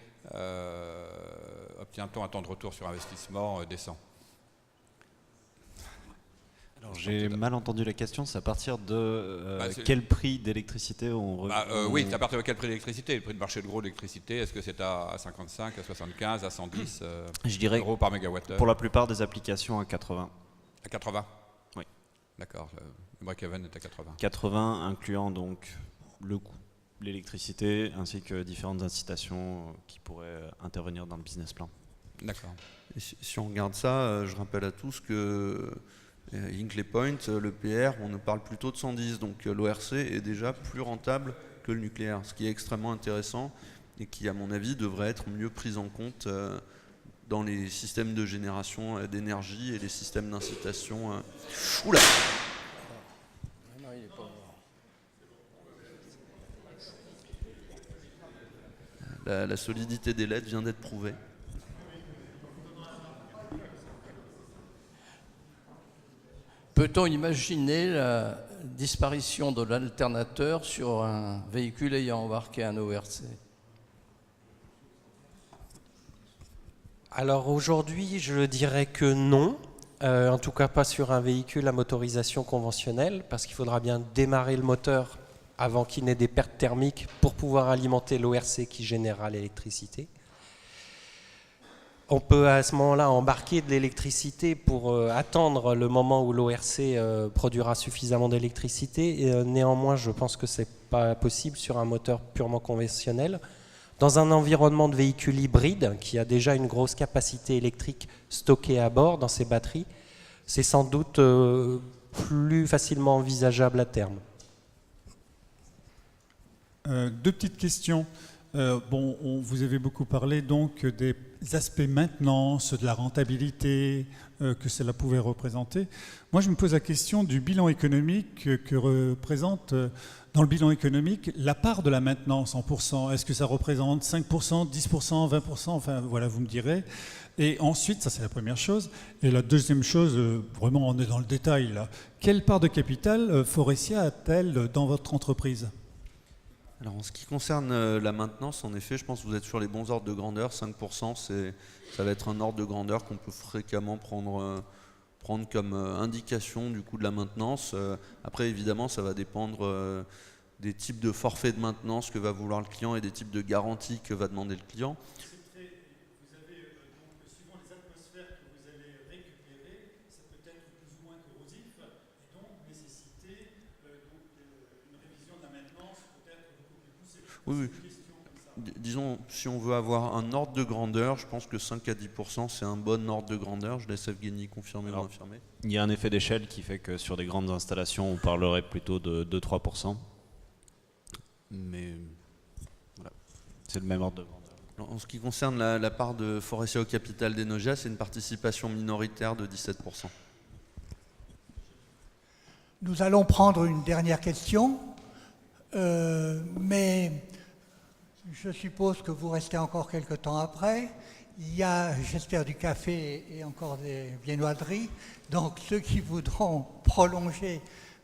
obtient-on un temps de retour sur investissement décent? Alors, j'ai mal entendu la question, c'est à partir de quel prix d'électricité oui, c'est à partir de quel prix d'électricité? Le prix de marché de gros d'électricité, est-ce que c'est à 55, à 75, à 110 je dirais euros par mégawattheure? Pour la plupart des applications, à 80. À 80? Oui. D'accord, le break-even est à 80. 80 incluant donc le coût, l'électricité, ainsi que différentes incitations qui pourraient intervenir dans le business plan. D'accord. Si on regarde ça, je rappelle à tous que Hinkley Point, le PR, on nous parle plutôt de 110, donc l'ORC est déjà plus rentable que le nucléaire, ce qui est extrêmement intéressant et qui, à mon avis, devrait être mieux pris en compte dans les systèmes de génération d'énergie et les systèmes d'incitation. Oula! La solidité des LED vient d'être prouvée. Peut-on imaginer la disparition de l'alternateur sur un véhicule ayant embarqué un ORC? Alors aujourd'hui, je dirais que non, en tout cas pas sur un véhicule à motorisation conventionnelle, parce qu'il faudra bien démarrer le moteur avant qu'il n'ait des pertes thermiques pour pouvoir alimenter l'ORC qui générera l'électricité. On peut à ce moment-là embarquer de l'électricité pour attendre le moment où l'ORC produira suffisamment d'électricité. Néanmoins, je pense que ce n'est pas possible sur un moteur purement conventionnel. Dans un environnement de véhicule hybride qui a déjà une grosse capacité électrique stockée à bord dans ses batteries, c'est sans doute plus facilement envisageable à terme. Deux petites questions. Vous avez beaucoup parlé donc des aspects maintenance, de la rentabilité que cela pouvait représenter. Moi, je me pose la question du bilan économique que représente dans le bilan économique la part de la maintenance en pourcent. Est-ce que ça représente 5%, 10%, 20%? Enfin, voilà, vous me direz. Et ensuite, ça c'est la première chose. Et la deuxième chose, vraiment on est dans le détail là. Quelle part de capital Forestia a-t-elle dans votre entreprise? Alors en ce qui concerne la maintenance, en effet, je pense que vous êtes sur les bons ordres de grandeur. 5%, ça va être un ordre de grandeur qu'on peut fréquemment prendre comme indication du coût de la maintenance. Après, évidemment, ça va dépendre des types de forfaits de maintenance que va vouloir le client et des types de garanties que va demander le client. Vous avez, donc, suivant les atmosphères que vous allez récupérer, ça peut être plus ou moins corrosif et donc nécessiter une révision de la maintenance peut-être beaucoup plus poussée. Oui. Disons, si on veut avoir un ordre de grandeur, je pense que 5 à 10%, c'est un bon ordre de grandeur. Je laisse Evgeny confirmer ou infirmer. Il y a un effet d'échelle qui fait que sur des grandes installations, on parlerait plutôt de 2-3%. Mais voilà, c'est le même ordre de grandeur. En ce qui concerne la part de Forestia au capital d'Enogia, c'est une participation minoritaire de 17%. Nous allons prendre une dernière question, mais je suppose que vous restez encore quelque temps après. Il y a, j'espère, du café et encore des viennoiseries, donc ceux qui voudront prolonger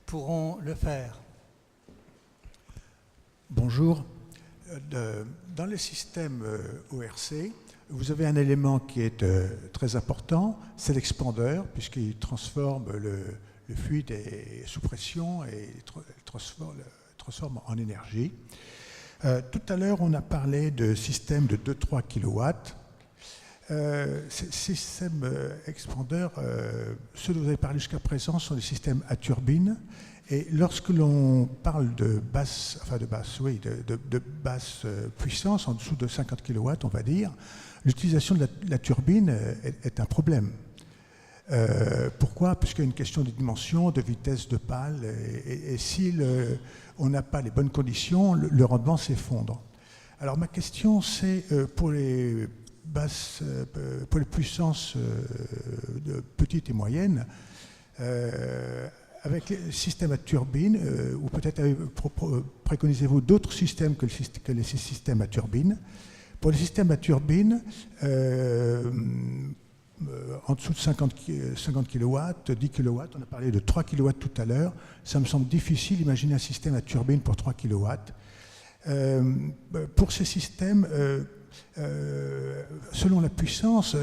pourront le faire. Bonjour. Dans les systèmes ORC, vous avez un élément qui est très important, c'est l'expandeur, puisqu'il transforme le fluide sous pression et transforme en énergie. Tout à l'heure, on a parlé de systèmes de 2-3 kW. Ces systèmes expandeurs, ceux dont vous avez parlé jusqu'à présent, sont des systèmes à turbine. Et lorsque l'on parle de basse puissance, en dessous de 50 kW, on va dire, l'utilisation de la turbine est un problème. Pourquoi? Puisqu'il y a une question de dimension, de vitesse de pale, et si on n'a pas les bonnes conditions, le rendement s'effondre. Alors ma question, c'est pour les puissances petites et moyennes, avec les systèmes à turbine, ou peut-être préconisez-vous d'autres systèmes que les systèmes à turbine. Pour les systèmes à turbine, en dessous de 50 kW, 10 kW, on a parlé de 3 kW tout à l'heure, ça me semble difficile d'imaginer un système à turbine pour 3 kW. Pour ces systèmes, selon la puissance,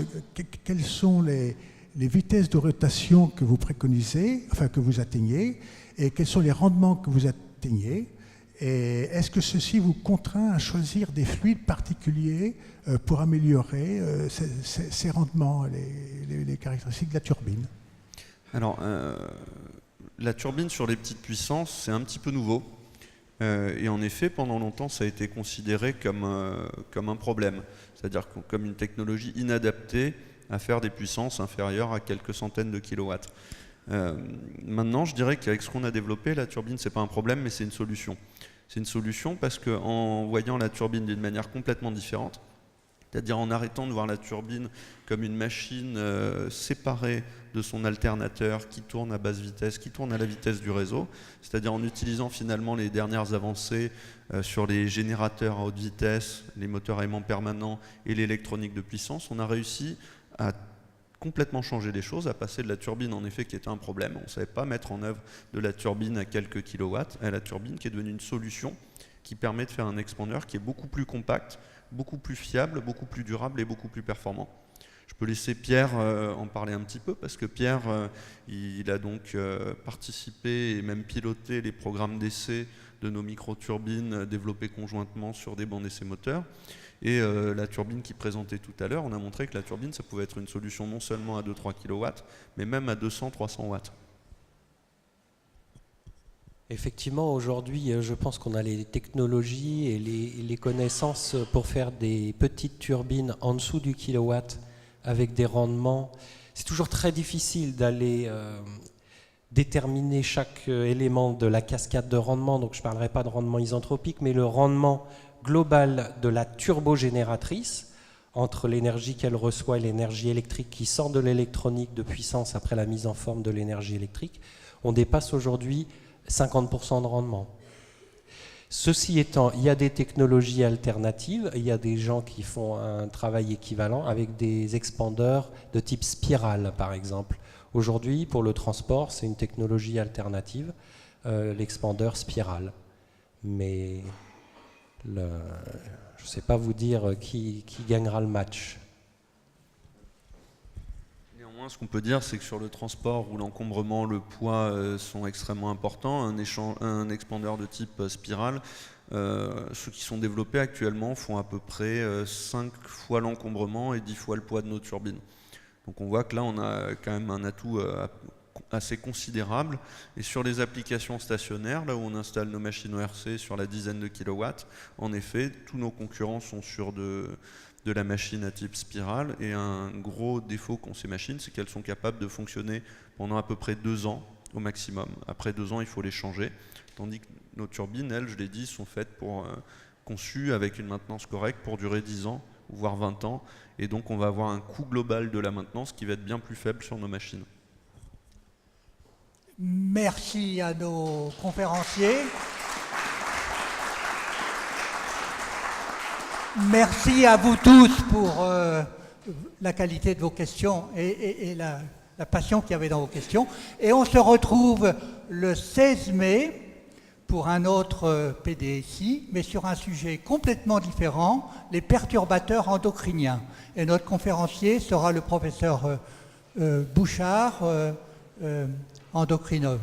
quelles sont les vitesses de rotation que vous préconisez, enfin que vous atteignez, et quels sont les rendements que vous atteignez, et est-ce que ceci vous contraint à choisir des fluides particuliers pour améliorer ces rendements, les caractéristiques de la turbine? Alors, la turbine sur les petites puissances, c'est un petit peu nouveau. Et en effet, pendant longtemps, ça a été considéré comme un problème, c'est-à-dire comme une technologie inadaptée à faire des puissances inférieures à quelques centaines de kilowatts. Maintenant, je dirais qu'avec ce qu'on a développé, la turbine, c'est pas un problème, mais c'est une solution. C'est une solution parce qu'en voyant la turbine d'une manière complètement différente, c'est-à-dire en arrêtant de voir la turbine comme une machine séparée de son alternateur qui tourne à basse vitesse, qui tourne à la vitesse du réseau, c'est-à-dire en utilisant finalement les dernières avancées sur les générateurs à haute vitesse, les moteurs à aimant permanent et l'électronique de puissance, on a réussi à complètement changer les choses, à passer de la turbine en effet qui était un problème, on ne savait pas mettre en œuvre de la turbine à quelques kilowatts, à la turbine qui est devenue une solution qui permet de faire un expandeur qui est beaucoup plus compact, beaucoup plus fiable, beaucoup plus durable et beaucoup plus performant. Je peux laisser Pierre en parler un petit peu parce que Pierre, il a donc participé et même piloté les programmes d'essai de nos micro-turbines développées conjointement sur des bancs d'essai moteurs. Et la turbine qu'il présentait tout à l'heure, on a montré que la turbine, ça pouvait être une solution non seulement à 2-3 kW, mais même à 200-300 watts. Effectivement, aujourd'hui, je pense qu'on a les technologies et les connaissances pour faire des petites turbines en dessous du kilowatt avec des rendements. C'est toujours très difficile d'aller déterminer chaque élément de la cascade de rendement. Donc je ne parlerai pas de rendement isentropique, mais le rendement global de la turbogénératrice entre l'énergie qu'elle reçoit et l'énergie électrique qui sort de l'électronique de puissance après la mise en forme de l'énergie électrique, on dépasse aujourd'hui 50% de rendement. Ceci étant, il y a des technologies alternatives, il y a des gens qui font un travail équivalent avec des expandeurs de type spirale par exemple. Aujourd'hui, pour le transport, c'est une technologie alternative, l'expandeur spirale. Mais je ne sais pas vous dire qui gagnera le match. Néanmoins, ce qu'on peut dire, c'est que sur le transport où l'encombrement, le poids sont extrêmement importants, un expandeur de type spirale, ceux qui sont développés actuellement font à peu près 5 fois l'encombrement et 10 fois le poids de nos turbines. Donc on voit que là, on a quand même un atout assez considérable. Et sur les applications stationnaires, là où on installe nos machines ORC sur la dizaine de kilowatts, en effet, tous nos concurrents sont sur de la machine à type spirale. Et un gros défaut qu'ont ces machines, c'est qu'elles sont capables de fonctionner pendant à peu près 2 ans au maximum. Après 2 ans, il faut les changer. Tandis que nos turbines, elles, je l'ai dit, sont faites conçues avec une maintenance correcte pour durer 10 ans, voire 20 ans. Et donc on va avoir un coût global de la maintenance qui va être bien plus faible sur nos machines. Merci à nos conférenciers. Merci à vous tous pour la qualité de vos questions et la passion qu'il y avait dans vos questions. Et on se retrouve le 16 mai pour un autre PDSI, mais sur un sujet complètement différent, les perturbateurs endocriniens. Et notre conférencier sera le professeur Bouchard, endocrinome.